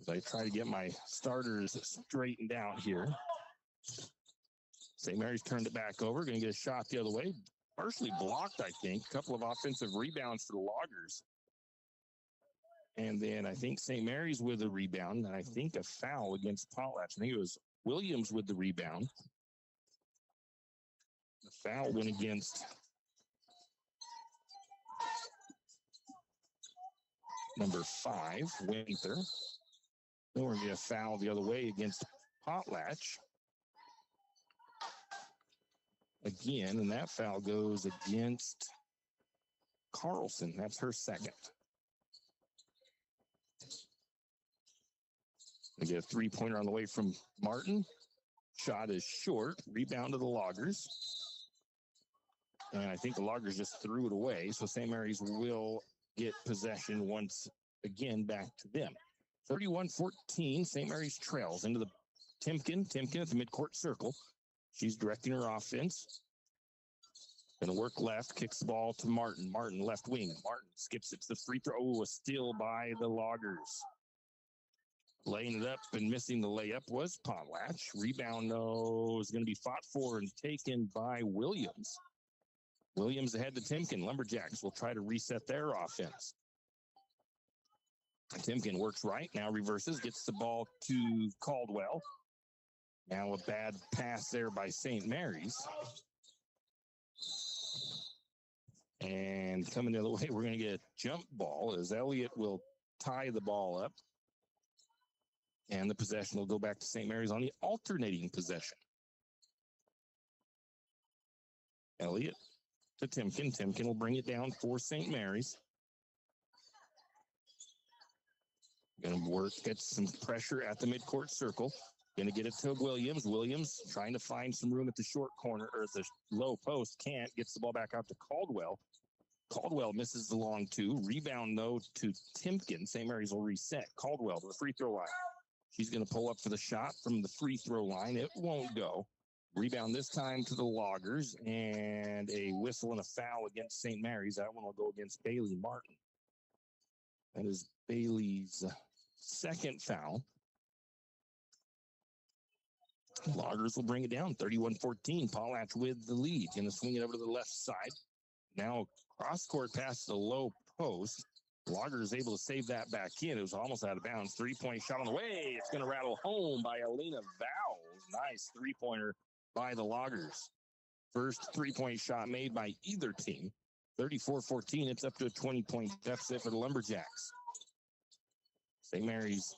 As I try to get my starters straightened out here. St. Mary's turned it back over. Going to get a shot the other way. Partially blocked, I think. A couple of offensive rebounds for the Loggers. And then I think St. Mary's with a rebound. And I think a foul against Potlatch. I think it was Williams with the rebound. The foul went against number 5, Winter. Then we're going to get a foul the other way against Potlatch. Again, and that foul goes against Carlson. That's her second. We get a three-pointer on the way from Martin. Shot is short. Rebound to the Loggers. And I think the Loggers just threw it away. So St. Mary's will get possession once again back to them. 31-14, St. Mary's trails into the Timken. Timken at the midcourt circle. She's directing her offense. Going to work left, kicks the ball to Martin. Martin, left wing. Martin skips it to the free throw. Oh, a steal by the Loggers. Laying it up and missing the layup was Potlatch. Rebound, no, is going to be fought for and taken by Williams. Williams ahead to Timken. Lumberjacks will try to reset their offense. Timken works right, now reverses, gets the ball to Caldwell. Now a bad pass there by St. Mary's. And coming the other way, we're going to get a jump ball as Elliott will tie the ball up. And the possession will go back to St. Mary's on the alternating possession. Elliott to Timken. Timken will bring it down for St. Mary's. Going to work, get some pressure at the midcourt circle. Going to get it to Williams. Williams trying to find some room at the short corner or at the low post. Can't. Gets the ball back out to Caldwell. Caldwell misses the long two. Rebound, though, to Timken. St. Mary's will reset. Caldwell to the free throw line. She's going to pull up for the shot from the free throw line. It won't go. Rebound this time to the Loggers, and a whistle and a foul against St. Mary's. That one will go against Bailey Martin. That is Bailey's second foul. Loggers will bring it down, 31-14. Potlatch with the lead. Going to swing it over to the left side. Now cross-court pass to the low post. Loggers able to save that back in. It was almost out of bounds. Three-point shot on the way. It's going to rattle home by Alina Vowles. Nice three-pointer by the Loggers. First three-point shot made by either team. 34-14. It's up to a 20-point deficit for the Lumberjacks. St. Mary's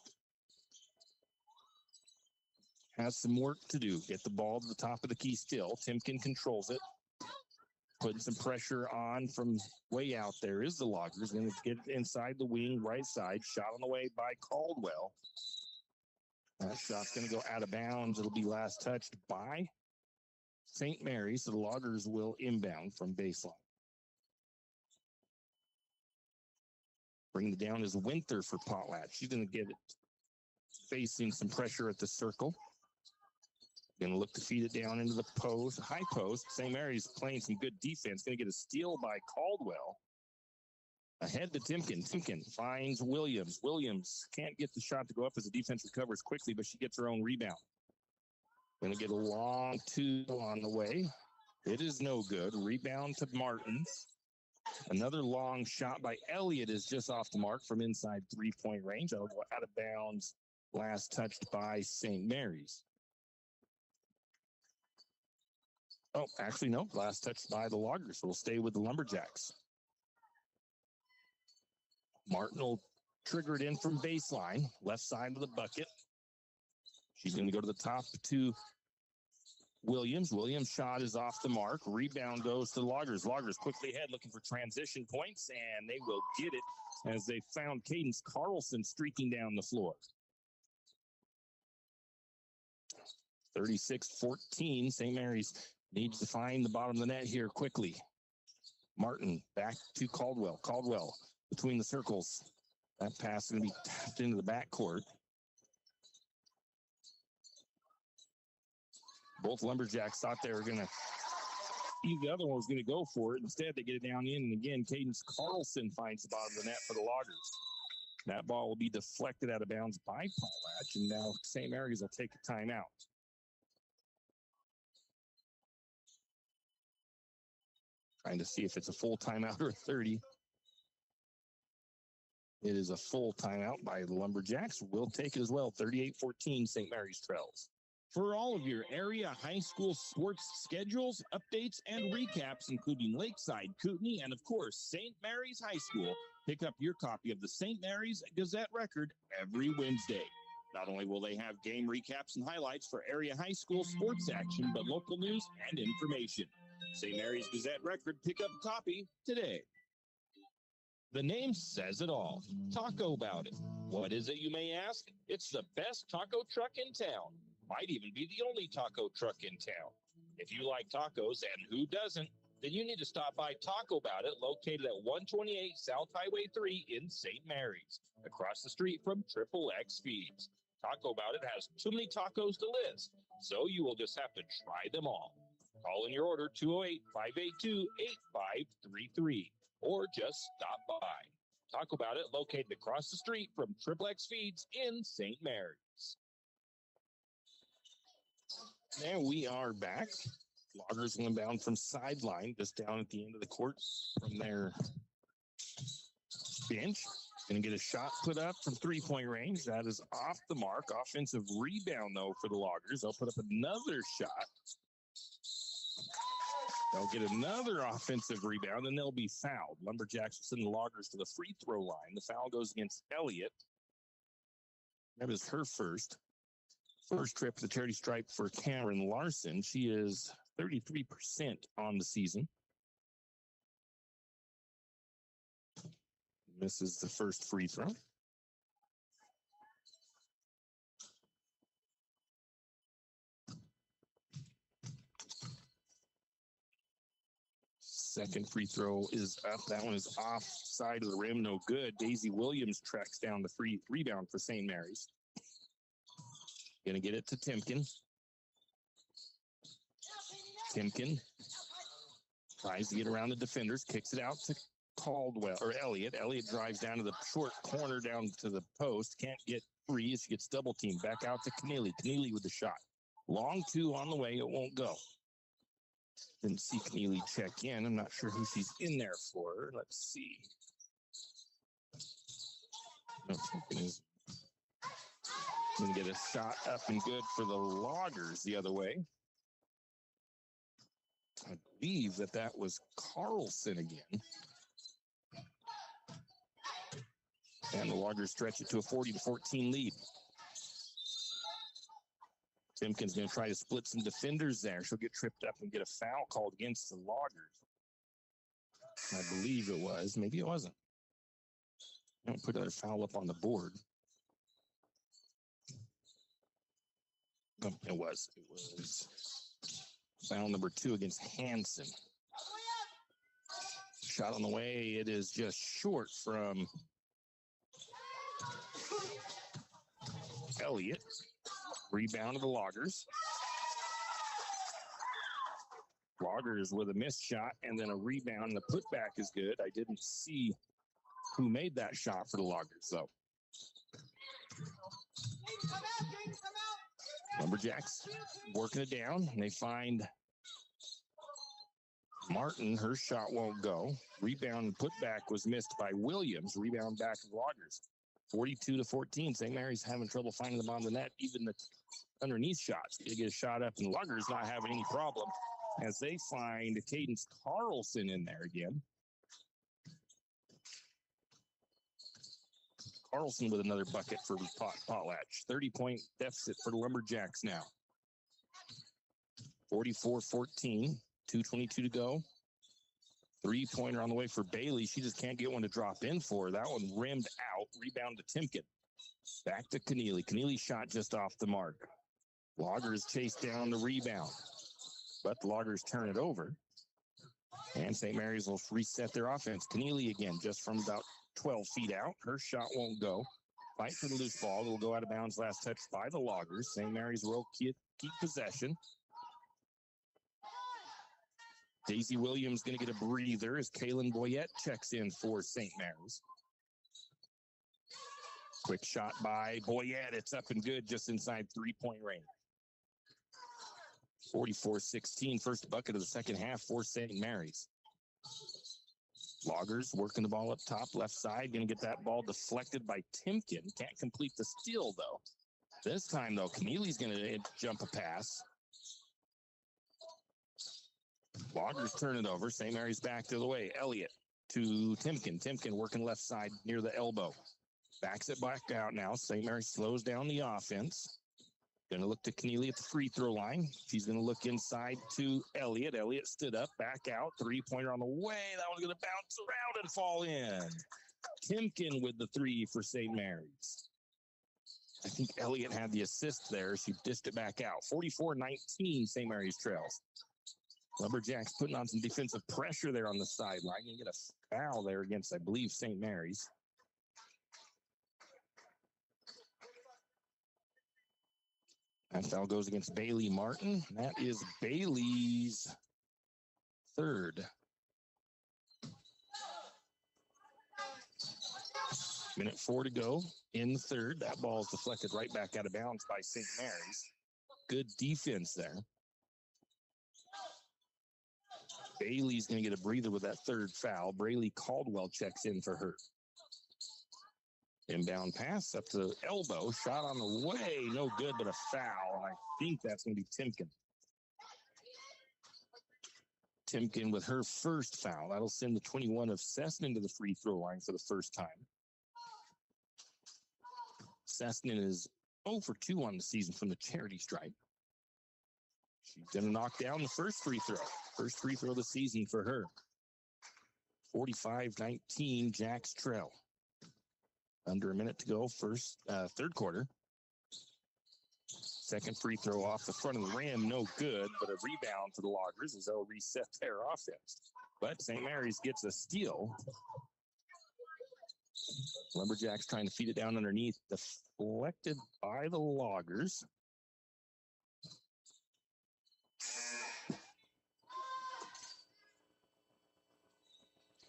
has some work to do. Get the ball to the top of the key still. Timken controls it. Putting some pressure on from way out there is the Loggers. Going to get it inside the wing, right side. Shot on the way by Caldwell. That shot's going to go out of bounds. It'll be last touched by St. Mary's. So the Loggers will inbound from baseline. Bringing it down is Winter for Potlatch. She's going to get it facing some pressure at the circle. Going to look to feed it down into the post, high post. St. Mary's playing some good defense. Going to get a steal by Caldwell. Ahead to Timken. Timken finds Williams. Williams can't get the shot to go up as the defense recovers quickly, but she gets her own rebound. Going to get a long two on the way. It is no good. Rebound to Martin. Another long shot by Elliott is just off the mark from inside three-point range. That'll go out of bounds. Last touched by St. Mary's. Oh, actually, no. Last touched by the Loggers. So we'll stay with the Lumberjacks. Martin will trigger it in from baseline, left side of the bucket. She's going to go to the top to Williams. Williams' shot is off the mark. Rebound goes to the Loggers. Loggers quickly ahead looking for transition points, and they will get it as they found Cadence Carlson streaking down the floor. 36-14. St. Mary's needs to find the bottom of the net here quickly. Martin back to Caldwell. Caldwell between the circles. That pass is going to be tapped into the backcourt. Both Lumberjacks thought they were going to, the other one was going to go for it. Instead, they get it down in, and again, Cadence Carlson finds the bottom of the net for the Loggers. That ball will be deflected out of bounds by Potlatch, and now St. Mary's will take a timeout. Trying to see if it's a full timeout or a 30. It is a full timeout by the Lumberjacks. We'll take it as well. 38-14, St. Mary's trails. For all of your area high school sports schedules, updates, and recaps, including Lakeside, Kootenai, and of course, St. Mary's High School, pick up your copy of the St. Mary's Gazette Record every Wednesday. Not only will they have game recaps and highlights for area high school sports action, but local news and information. St. Mary's Gazette Record, pick up a copy today. The name says it all. Taco About It. What is it, you may ask? It's the best taco truck in town. Might even be the only taco truck in town. If you like tacos, and who doesn't, then you need to stop by Taco About It, located at 128 South Highway 3 in St. Mary's, across the street from XXX Feeds. Taco About It has too many tacos to list, so you will just have to try them all. Call in your order 208-582-8533, or just stop by. Taco About It, located across the street from XXX Feeds in St. Mary's. And we are back. Loggers inbound from sideline, just down at the end of the court from their bench. Going to get a shot put up from three-point range. That is off the mark. Offensive rebound, though, for the Loggers. They'll put up another shot. They'll get another offensive rebound, and they'll be fouled. Lumberjacks will send the Loggers to the free throw line. The foul goes against Elliott. That is her first trip to the charity stripe for Cameron Larson. She is 33% on the season. Misses the first free throw. Second free throw is up. That one is off side of the rim. No good. Daisy Williams tracks down the free rebound for St. Mary's. Going to get it to Timken. Timken tries to get around the defenders, kicks it out to Caldwell or Elliott. Elliott drives down to the short corner down to the post. Can't get free. She gets double teamed. Back out to Keneally. Keneally with the shot. Long two on the way. It won't go. Didn't see Keneally check in. I'm not sure who she's in there for. Let's see. No, Timken is going to get a shot up and good for the Loggers the other way. I believe that was Carlson again. And the Loggers stretch it to a 40-14 lead. Timken's going to try to split some defenders there. She'll get tripped up and get a foul called against the Loggers. I believe it was. Maybe it wasn't. I don't put another foul up on the board. Oh, it was. It was foul number 2 against Hanson. Shot on the way. It is just short from Elliott. Rebound of the Loggers. Loggers with a missed shot and then a rebound. The putback is good. I didn't see who made that shot for the Loggers, though. Lumberjacks working it down. And they find Martin. Her shot won't go. Rebound and putback was missed by Williams. Rebound back of Loggers. 42-14. St. Mary's having trouble finding them on the net. Even the underneath shots. They get a shot up, and Loggers not having any problem as they find Cadence Carlson in there again. Carlson with another bucket for Potlatch. 30-point deficit for the Lumberjacks now. 44-14. 2:22 to go. 3-pointer on the way for Bailey. She just can't get one to drop in for her. That one rimmed out. Rebound to Timken. Back to Keneally. Keneally shot just off the mark. Loggers chase down the rebound. But the Loggers turn it over. And St. Mary's will reset their offense. Keneally again, just from about 12 feet out. Her shot won't go. Fight for the loose ball. It will go out of bounds. Last touch by the Loggers. St. Mary's will keep possession. Daisy Williams going to get a breather as Kaylin Boyette checks in for St. Mary's. Quick shot by Boyette. It's up and good just inside 3-point range. 44-16. First bucket of the second half for St. Mary's. Loggers working the ball up top, left side. Going to get that ball deflected by Timken. Can't complete the steal, though. This time, though, Keneally's going to jump a pass. Loggers turn it over. St. Mary's back the other way. Elliott to Timken. Timken working left side near the elbow. Backs it back out now. St. Mary's slows down the offense. Going to look to Keneally at the free throw line. She's going to look inside to Elliott. Elliott stood up, back out. 3-pointer on the way. That one's going to bounce around and fall in. Timken with the 3 for St. Mary's. I think Elliott had the assist there. She dished it back out. 44-19, St. Mary's trails. Lumberjacks putting on some defensive pressure there on the sideline. You get a foul there against, I believe, St. Mary's. That foul goes against Bailey Martin. That is Bailey's 3rd. Minute 4 to go in the 3rd. That ball is deflected right back out of bounds by St. Mary's. Good defense there. Bailey's going to get a breather with that 3rd foul. Braylee Caldwell checks in for her. Inbound pass up to the elbow. Shot on the way. No good, but a foul. I think that's going to be Timken. Timken with her 1st foul. That'll send the 21 of Cessnan to the free throw line for the first time. Cessnan is 0 for 2 on the season from the charity stripe. She's going to knock down the first free throw. First free throw of the season for her. 45-19, Jacks trail. Under a minute to go, 3rd quarter. Second free throw off the front of the rim, no good, but a rebound for the Loggers as they'll reset their offense. but St. Mary's gets a steal. Lumberjacks trying to feed it down underneath, deflected by the Loggers.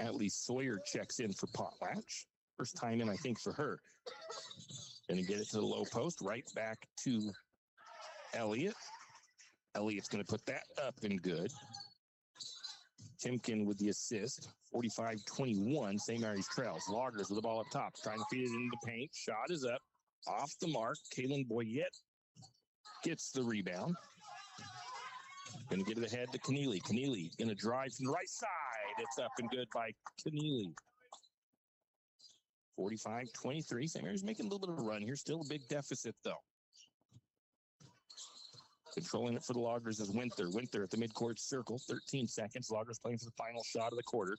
Atlee Sawyer checks in for Potlatch. First time in, I think, for her. Going to get it to the low post, right back to Elliott. Elliott's going to put that up and good. Timken with the assist. 45-21, St. Mary's trails. Loggers with the ball up top, trying to feed it into the paint. Shot is up, off the mark. Kaylin Boyette gets the rebound. Going to get it ahead to Keneally. Keneally going to drive from the right side. It's up and good by Keneally. 45-23. St. Mary's making a little bit of a run here. Still a big deficit, though. Controlling it for the Loggers is Winter. Winter at the midcourt circle. 13 seconds. Loggers playing for the final shot of the quarter.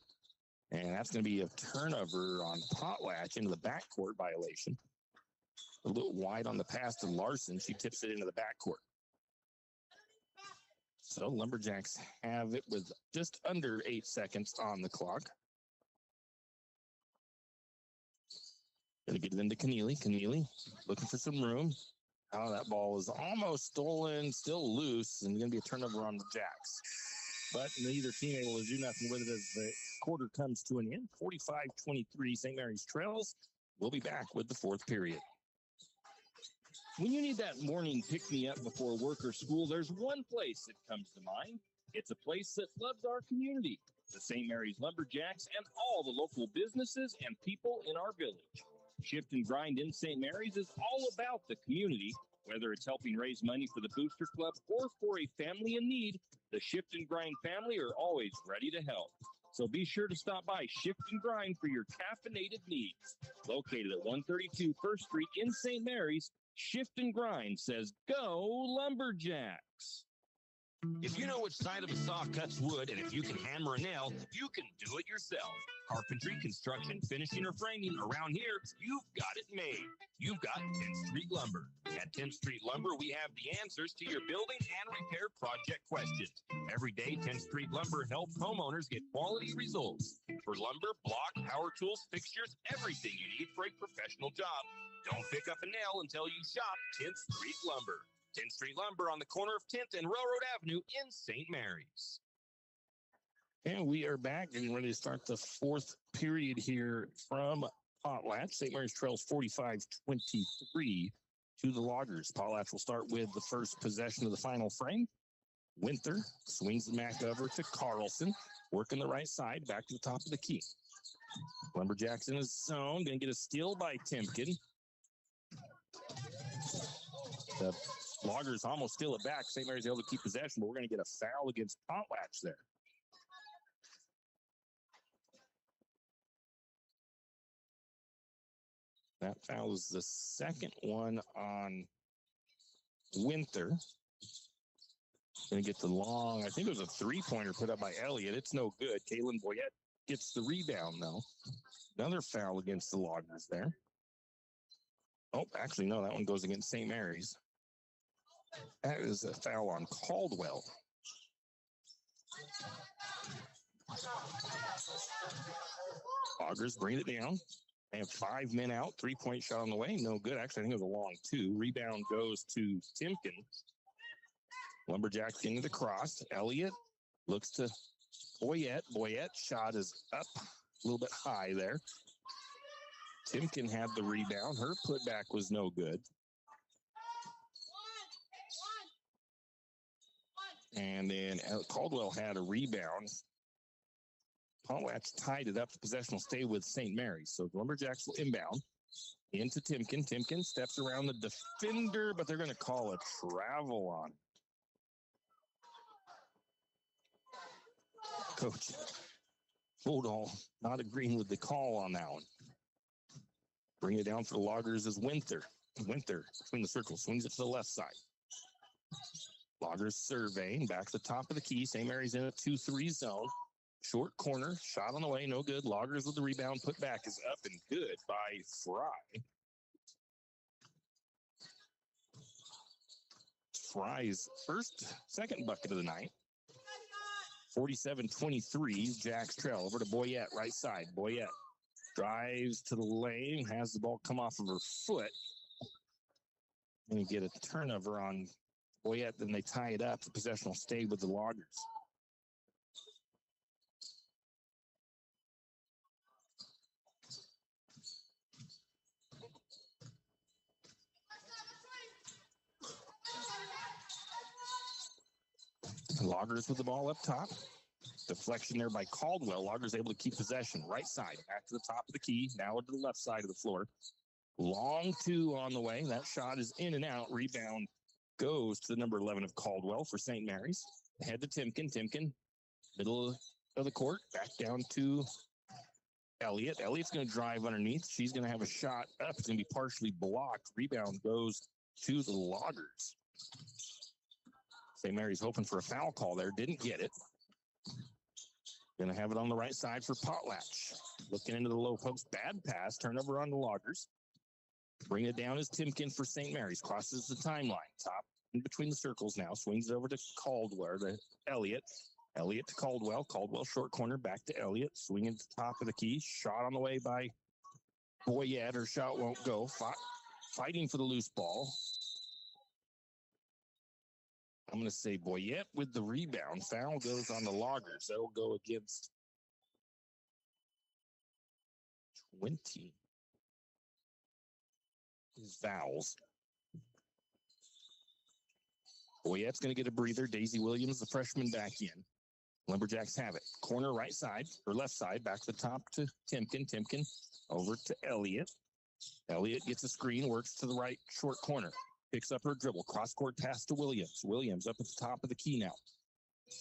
And that's going to be a turnover on Potlatch into the backcourt violation. A little wide on the pass to Larson. She tips it into the backcourt. So Lumberjacks have it with just under 8 seconds on the clock. Going to get it into Keneally. Keneally looking for some room. Oh, that ball is almost stolen, still loose, and going to be a turnover on the Jacks. But neither team able to do nothing with it as the quarter comes to an end. 45-23, St. Mary's trails. We'll be back with the fourth period. When you need that morning pick-me-up before work or school, there's one place that comes to mind. It's a place that loves our community, the St. Mary's Lumberjacks, and all the local businesses and people in our village. Shift and Grind in St. Mary's is all about the community. Whether it's helping raise money for the Booster Club or for a family in need, the Shift and Grind family are always ready to help. So be sure to stop by Shift and Grind for your caffeinated needs. Located at 132 First Street in St. Mary's, Shift and Grind says, go Lumberjacks. If you know which side of the saw cuts wood, and if you can hammer a nail, you can do it yourself. Carpentry, construction, finishing, or framing, around here, you've got it made. You've got 10th Street Lumber. At 10th Street Lumber, we have the answers to your building and repair project questions. Every day, 10th Street Lumber helps homeowners get quality results. For lumber, block, power tools, fixtures, everything you need for a professional job. Don't pick up a nail until you shop 10th Street Lumber. 10th Street Lumber on the corner of 10th and Railroad Avenue in St. Mary's. And we are back and ready to start the fourth period here from Potlatch. St. Mary's trails 45-23 to the Loggers. Potlatch will start with the first possession of the final frame. Winter swings the back over to Carlson, working the right side, back to the top of the key. Lumberjacks in his zone, going to get a steal by Timken. The Loggers almost steal it back. St. Mary's able to keep possession, but we're going to get a foul against Potlatch there. That foul is the second one on Winter. Going to get the long, I think it was a three-pointer put up by Elliott. It's no good. Kaylin Boyette gets the rebound, though. Another foul against the Loggers there. Oh, actually, no, that one goes against St. Mary's. That is a foul on Caldwell. Loggers bring it down. They have 5 men out. 3-point shot on the way. No good. Actually, I think it was a long two. Rebound goes to Timken. Lumberjacks into the cross. Elliott looks to Boyette. Boyette's shot is up a little bit high there. Timken had the rebound. Her putback was no good. And then Caldwell had a rebound. Potlatch tied it up. The possession will stay with St. Mary's. So the Lumberjacks will inbound into Timken. Timken steps around the defender, but they're going to call a travel on. Coach Bulldall not agreeing with the call on that one. Bring it down for the Loggers is Winter. Winter between the circles, swings it to the left side. Loggers surveying, back to the top of the key. St. Mary's in a 2-3 zone. Short corner, shot on the way, no good. Loggers with the rebound, put back is up and good by Fry. Fry's second bucket of the night. 47-23, Jack's trail over to Boyette, right side. Boyette drives to the lane, has the ball come off of her foot. And you get a turnover on Boyette, then they tie it up. The possession will stay with the Loggers. Loggers with the ball up top. Deflection there by Caldwell. Loggers able to keep possession. Right side, back to the top of the key. Now to the left side of the floor. Long two on the way. That shot is in and out. Rebound goes to the number 11 of Caldwell for St. Mary's. Ahead to Timken. Timken, middle of the court. Back down to Elliott. Elliott's going to drive underneath. She's going to have a shot up. It's going to be partially blocked. Rebound goes to the Loggers. St. Mary's hoping for a foul call there. Didn't get it. Going to have it on the right side for Potlatch. Looking into the low post. Bad pass. Turnover on the Loggers. Bring it down is Timken for St. Mary's. Crosses the timeline. Top in between the circles now. Swings it over to Caldwell, to Elliott. Elliott to Caldwell. Caldwell short corner. Back to Elliott. Swinging to the top of the key. Shot on the way by Boyette. Her shot won't go. Fighting for the loose ball. I'm going to say Boyette with the rebound. Foul goes on the Loggers. That'll go against 20. His fouls. Boyette's going to get a breather. Daisy Williams, the freshman, back in. Lumberjacks have it. Corner right side, or left side, back to the top to Timken. Timken over to Elliott. Elliott gets a screen, works to the right short corner. Picks up her dribble. Cross-court pass to Williams. Williams up at the top of the key now.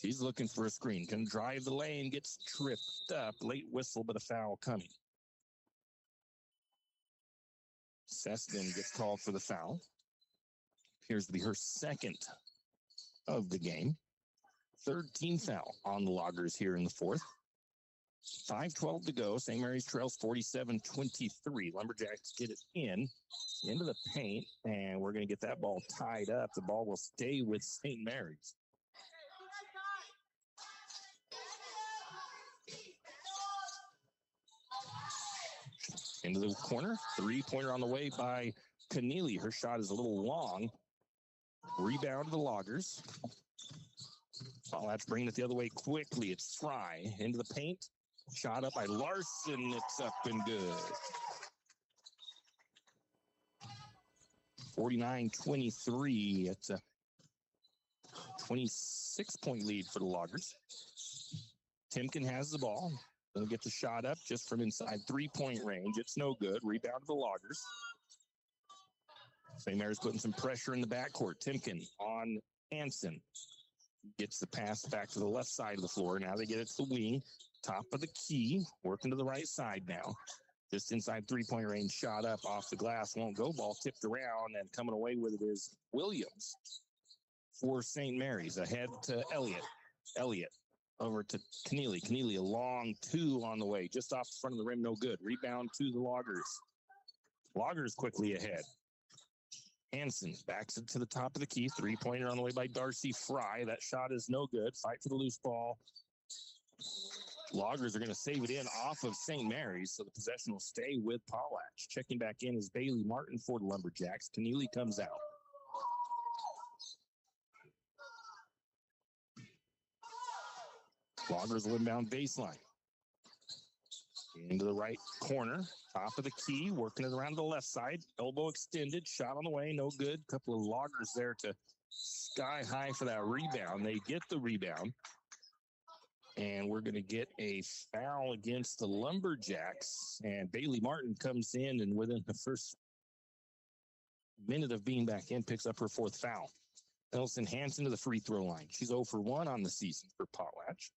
She's looking for a screen. Can drive the lane. Gets tripped up. Late whistle, but a foul coming. Seston gets called for the foul. Appears to be her second of the game. 13th foul on the Loggers here in the fourth. 5:12 to go. St. Mary's trails 47-23. Lumberjacks get it into the paint, and we're going to get that ball tied up. The ball will stay with St. Mary's. Into the corner. Three-pointer on the way by Keneally. Her shot is a little long. Rebound to the Loggers. Potlatch bringing it the other way quickly. It's Fry into the paint. Shot up by Larson. It's up and good. 49-23. It's a 26-point lead for the Loggers. Timken has the ball. They'll get the shot up just from inside three-point range. It's no good. Rebound to the Loggers. St. Mary's putting some pressure in the backcourt. Timken on Hanson. Gets the pass back to the left side of the floor. Now they get it to the wing. Top of the key. Working to the right side now. Just inside three-point range. Shot up off the glass. Won't go. Ball tipped around, and coming away with it is Williams for St. Mary's. Ahead to Elliott. Elliott over to Keneally. Keneally, a long two on the way. Just off the front of the rim. No good. Rebound to the Loggers. Loggers quickly ahead. Hanson backs it to the top of the key. Three-pointer on the way by Darcy Fry. That shot is no good. Fight for the loose ball. Loggers are going to save it in off of St. Mary's, so the possession will stay with Potlatch. Checking back in is Bailey Martin for the Lumberjacks. Keneally comes out. Loggers will inbound baseline. Into the right corner, top of the key, working it around the left side. Elbow extended, shot on the way, no good. Couple of Loggers there to sky high for that rebound. They get the rebound. And we're going to get a foul against the Lumberjacks. And Bailey Martin comes in, and within the first minute of being back in, picks up her fourth foul. Nelson Hanson to the free throw line. She's 0 for 1 on the season for Potlatch.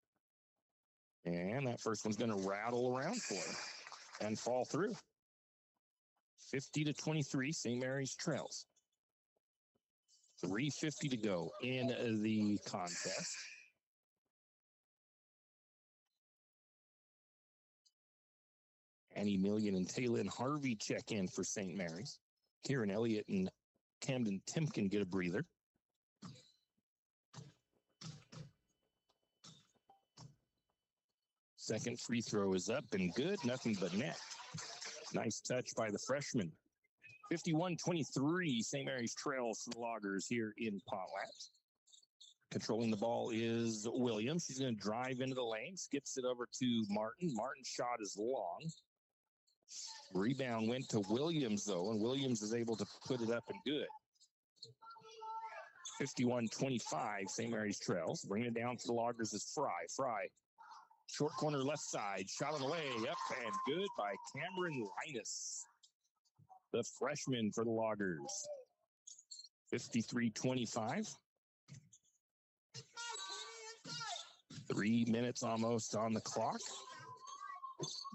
And that first one's going to rattle around for her and fall through. 50-23, St. Mary's trails. 3:50 to go in the contest. Annie Million and Taylin Harvey check in for St. Mary's. Kieran Elliott and Camden Timken get a breather. Second free throw is up and good. Nothing but net. Nice touch by the freshman. 51-23, St. Mary's trails the Loggers here in Potlatch. Controlling the ball is Williams. She's going to drive into the lane, skips it over to Martin. Martin's shot is long. Rebound went to Williams, though, and Williams is able to put it up and good. 51-25, St. Mary's trails. Bringing it down to the Loggers is Fry. Fry, short corner left side. Shot on the way, up and good by Cameron Linus, the freshman for the Loggers. 53-25. 3 minutes almost on the clock.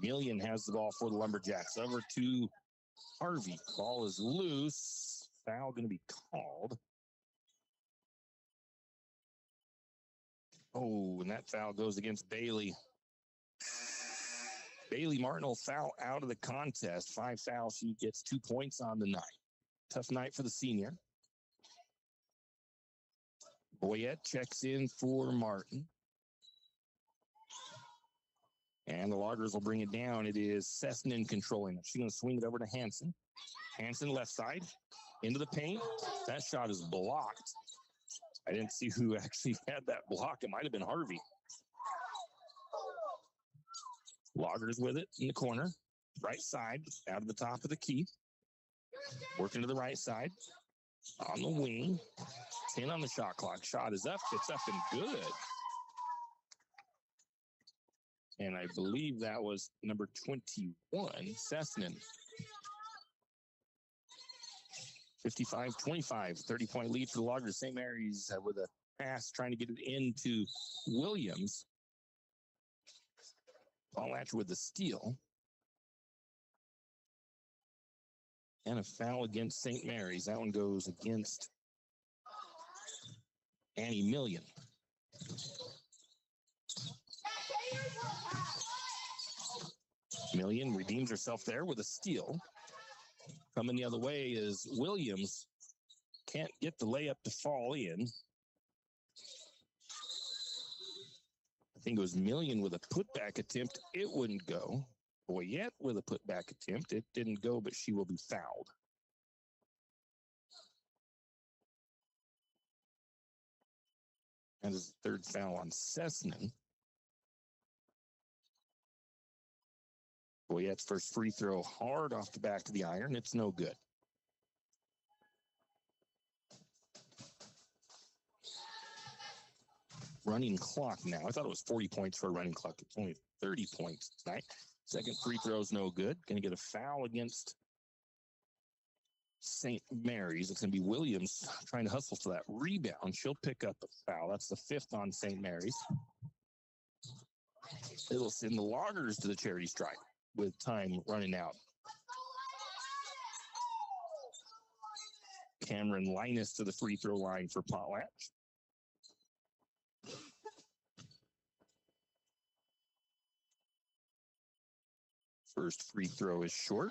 Million has the ball for the Lumberjacks. Over to Harvey. Ball is loose. Foul going to be called. Oh, and that foul goes against Bailey. Bailey Martin will foul out of the contest. 5 fouls. She gets 2 points on the night. Tough night for the senior. Boyette checks in for Martin. And the Loggers will bring it down. It is Sessman controlling it. She's going to swing it over to Hanson. Hanson left side into the paint. That shot is blocked. I didn't see who actually had that block. It might have been Harvey. Loggers with it in the corner. Right side, out of the top of the key. Working to the right side. On the wing. 10 on the shot clock. Shot is up. It's up and good. And I believe that was number 21, Sessman. 55-25, 30-point lead for the Loggers. St. Mary's with a pass trying to get it into Williams. Potlatch with the steal. And a foul against St. Mary's. That one goes against Annie Million. Million redeems herself there with a steal. Coming the other way is Williams. Can't get the layup to fall in. I think it was Million with a putback attempt. It wouldn't go. Boyette with a putback attempt. It didn't go, but she will be fouled. That is the third foul on Sessman. Boyette's first free throw hard off the back of the iron. It's no good. Running clock now. I thought it was 40 points for a running clock. It's only 30 points tonight. Second free throw is no good. Going to get a foul against St. Mary's. It's going to be Williams trying to hustle for that rebound. She'll pick up a foul. That's the 5th on St. Mary's. It'll send the Loggers to the charity stripe with time running out. Cameron Linus to the free throw line for Potlatch. First free throw is short.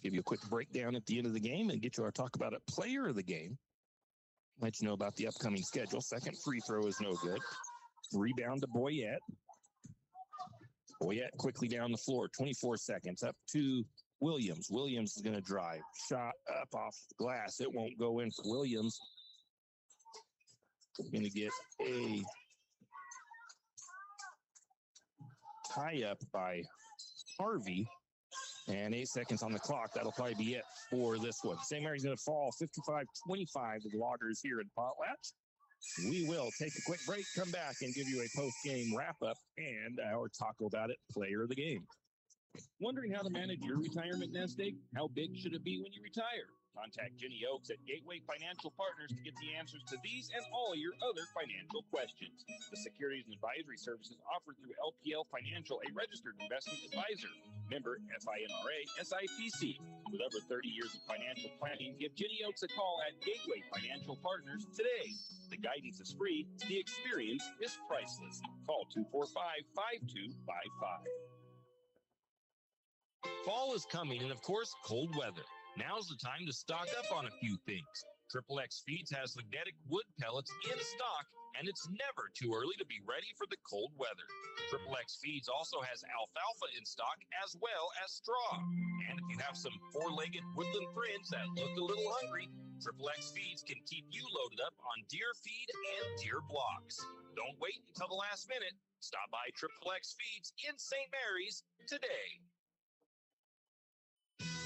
Give you a quick breakdown at the end of the game and get you our talk about it player of the game. Let you know about the upcoming schedule. Second free throw is no good. Rebound to Boyette. Boyette quickly down the floor. 24 seconds. Up to Williams. Williams is going to drive. Shot up off the glass. It won't go in for Williams. Going to get a tie-up by Harvey. And 8 seconds on the clock. That'll probably be it for this one. St. Mary's going to fall 55-25 to the Loggers here in Potlatch. We will take a quick break, come back, and give you a post-game wrap-up and our talk about it player of the game. Wondering how to manage your retirement nest egg? How big should it be when you retire? Contact Jenny Oakes at Gateway Financial Partners to get the answers to these and all your other financial questions. The securities and advisory services offered through LPL Financial, a registered investment advisor. Member FINRA SIPC. With over 30 years of financial planning, give Jenny Oakes a call at Gateway Financial Partners today. The guidance is free. The experience is priceless. Call 245-5255. Fall is coming and, of course, cold weather. Now's the time to stock up on a few things. Triple X Feeds has magnetic wood pellets in stock, and it's never too early to be ready for the cold weather. Triple X Feeds also has alfalfa in stock as well as straw. And if you have some four-legged woodland friends that look a little hungry, Triple X Feeds can keep you loaded up on deer feed and deer blocks. Don't wait until the last minute. Stop by Triple X Feeds in St. Mary's today.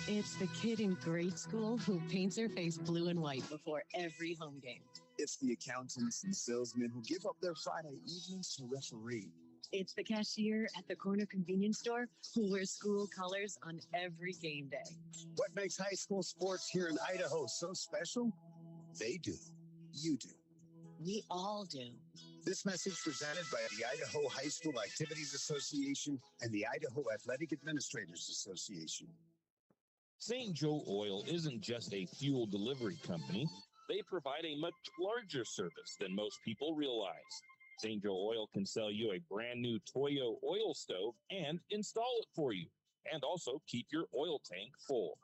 It's the kid in grade school who paints her face blue and white before every home game. It's the accountants and salesmen who give up their Friday evenings to referee. It's the cashier at the corner convenience store who wears school colors on every game day. What makes high school sports here in Idaho so special? They do. You do. We all do. This message presented by the Idaho High School Activities Association and the Idaho Athletic Administrators Association. St. Joe Oil isn't just a fuel delivery company. They provide a much larger service than most people realize. St. Joe Oil can sell you a brand new Toyo oil stove and install it for you, and also keep your oil tank full.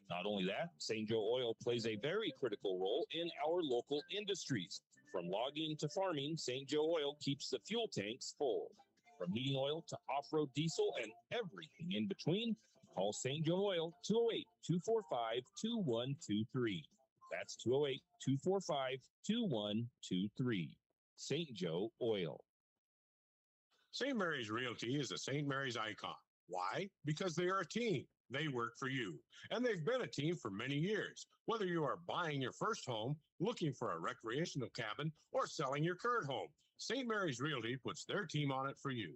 Not only that, St. Joe Oil plays a very critical role in our local industries. From logging to farming, St. Joe Oil keeps the fuel tanks full. From heating oil to off-road diesel and everything in between, call St. Joe Oil 208-245-2123. That's 208-245-2123. St. Joe Oil. St. Mary's Realty is a St. Mary's icon. Why? Because they are a team. They work for you. And they've been a team for many years. Whether you are buying your first home, looking for a recreational cabin, or selling your current home, St. Mary's Realty puts their team on it for you.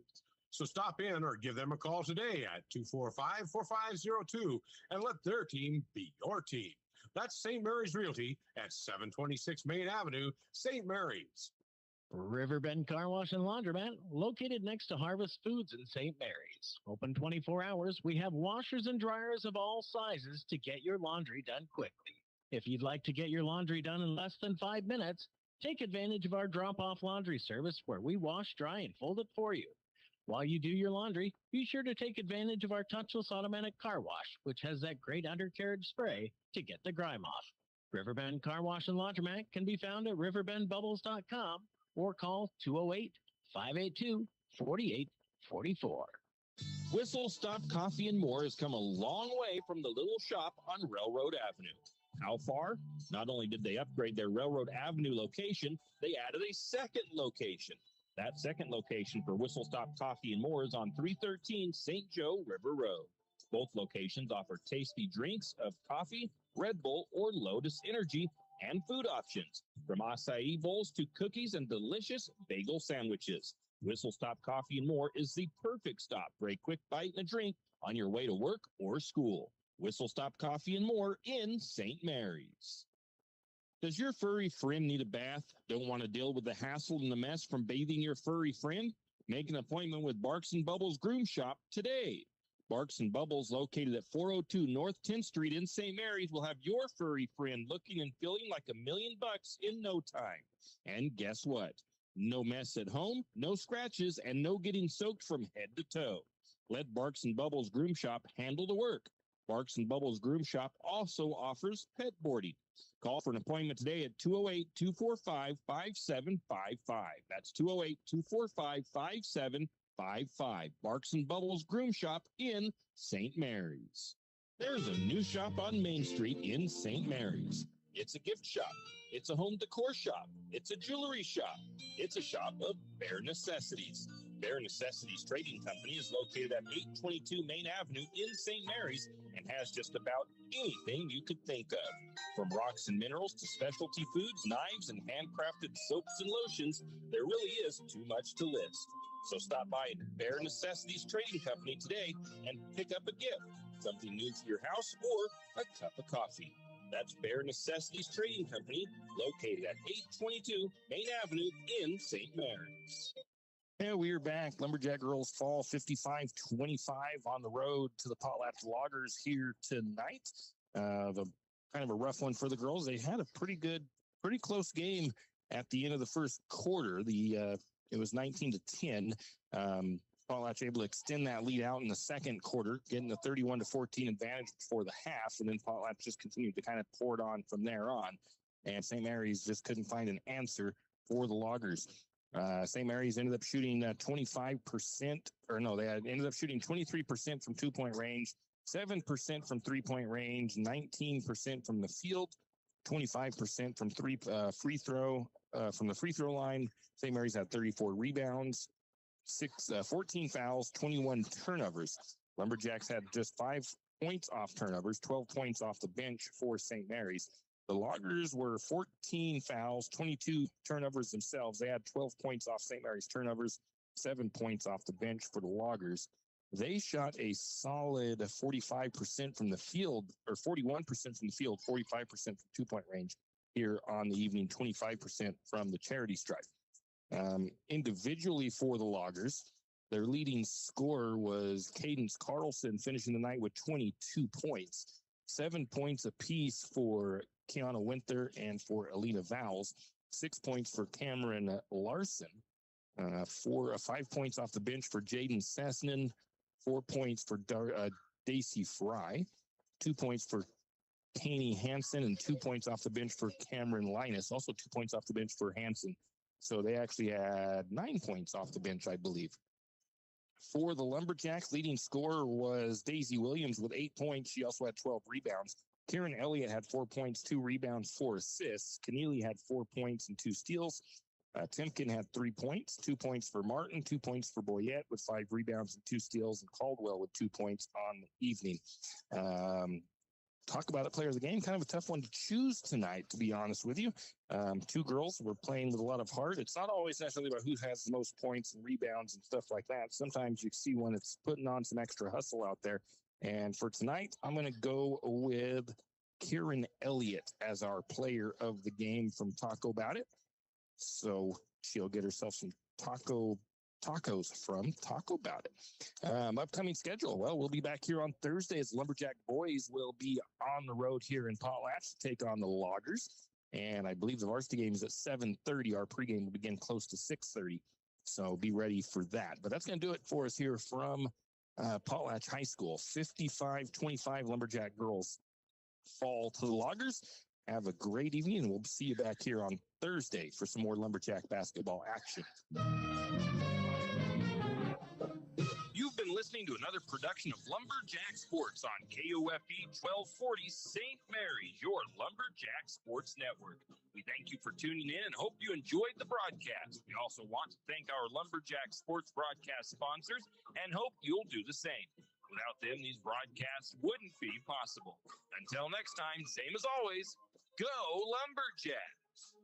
So stop in or give them a call today at 245-4502 and let their team be your team. That's St. Mary's Realty at 726 Main Avenue, St. Mary's. Riverbend Car Wash and Laundromat, located next to Harvest Foods in St. Mary's. Open 24 hours, we have washers and dryers of all sizes to get your laundry done quickly. If you'd like to get your laundry done in less than 5 minutes, take advantage of our drop-off laundry service where we wash, dry, and fold it for you. While you do your laundry, be sure to take advantage of our touchless automatic car wash, which has that great undercarriage spray to get the grime off. Riverbend Car Wash and Laundromat can be found at riverbendbubbles.com or call 208-582-4844. Whistle Stop Coffee and More has come a long way from the little shop on Railroad Avenue. How far? Not only did they upgrade their Railroad Avenue location, they added a second location. That second location for Whistle Stop Coffee and More is on 313 St. Joe River Road. Both locations offer tasty drinks of coffee, Red Bull, or Lotus Energy, and food options, from acai bowls to cookies and delicious bagel sandwiches. Whistle Stop Coffee and More is the perfect stop for a quick bite and a drink on your way to work or school. Whistle Stop Coffee and More in St. Mary's. Does your furry friend need a bath? Don't want to deal with the hassle and the mess from bathing your furry friend? Make an appointment with Barks and Bubbles Groom Shop today. Barks and Bubbles, located at 402 North 10th Street in St. Mary's, will have your furry friend looking and feeling like $1 million in no time. And guess what? No mess at home, no scratches, and no getting soaked from head to toe. Let Barks and Bubbles Groom Shop handle the work. Barks and Bubbles Groom Shop also offers pet boarding. Call for an appointment today at 208-245-5755. That's 208-245-5755. Barks and Bubbles Groom Shop in St. Mary's. There's a new shop on Main Street in St. Mary's. It's a gift shop. It's a home decor shop. It's a jewelry shop. It's a shop of bare necessities. Bare Necessities Trading Company is located at 822 Main Avenue in St. Mary's and has just about anything you could think of. From rocks and minerals to specialty foods, knives, and handcrafted soaps and lotions, there really is too much to list. So stop by Bare Necessities Trading Company today and pick up a gift, something new for your house, or a cup of coffee. That's Bare Necessities Trading Company, located at 822 Main Avenue in St. Mary's. Yeah, we are back. Lumberjack girls fall 55-25 on the road to the Potlatch Loggers here tonight. The kind of a rough one for the girls. They had a pretty close game at the end of the first quarter. It was 19-10. Potlatch able to extend that lead out in the second quarter, getting a 31-14 advantage before the half, and then Potlatch just continued to kind of pour it on from there on. and St. Mary's just couldn't find an answer for the Loggers. St. Mary's ended up shooting 25%, or no, they ended up shooting 23% from 2-point range, 7% from 3-point range, 19% from the field, 25% from from the free throw line. St. Mary's had 34 rebounds, 14 fouls, 21 turnovers. Lumberjacks had just 5 points off turnovers, 12 points off the bench for St. Mary's. The Loggers were 14 fouls, 22 turnovers themselves. They had 12 points off St. Mary's turnovers, 7 points off the bench for the Loggers. They shot a solid 45% from the field, or 41% from the field, 45% from 2-point range here on the evening, 25% from the charity stripe. Individually for the Loggers, their leading scorer was Cadence Carlson, finishing the night with 22 points, 7 points apiece for Kiana Winter and for Alina Vowles, 6 points for Cameron Larson, 5 points off the bench for Jaden Sessnan, 4 points for Daisy Fry, 2 points for Taney Hansen, and 2 points off the bench for Cameron Linus, also 2 points off the bench for Hansen. So they actually had 9 points off the bench, I believe. For the Lumberjacks, leading scorer was Daisy Williams with 8 points. She also had 12 rebounds. Kieran Elliott had 4 points, 2 rebounds, 4 assists. Keneally had 4 points and 2 steals. Timken had 3 points, 2 points for Martin, 2 points for Boyette with 5 rebounds and 2 steals, and Caldwell with 2 points on the evening. Talk about it, player of the game. Kind of a tough one to choose tonight, to be honest with you. 2 girls were playing with a lot of heart. It's not always necessarily about who has the most points and rebounds and stuff like that. Sometimes you see one that's putting on some extra hustle out there. And for tonight, I'm going to go with Kieran Elliott as our player of the game from Taco About It. So she'll get herself some tacos from Taco About It. Upcoming schedule. Well, we'll be back here on Thursday as Lumberjack boys will be on the road here in Potlatch to take on the Loggers. And I believe the varsity game is at 7:30. Our pregame will begin close to 6:30. So be ready for that. But that's going to do it for us here from Potlatch High School. 55-25 Lumberjack girls fall to the Loggers. Have a great evening, and we'll see you back here on Thursday for some more Lumberjack basketball action. You've been listening to another production of Lumberjack Sports on KOFE 1240 St. Mary's, your Lumberjack Sports Network. We thank you for tuning in and hope you enjoyed the broadcast. We also want to thank our Lumberjack Sports broadcast sponsors and hope you'll do the same. Without them, these broadcasts wouldn't be possible. Until next time, same as always, go Lumberjacks!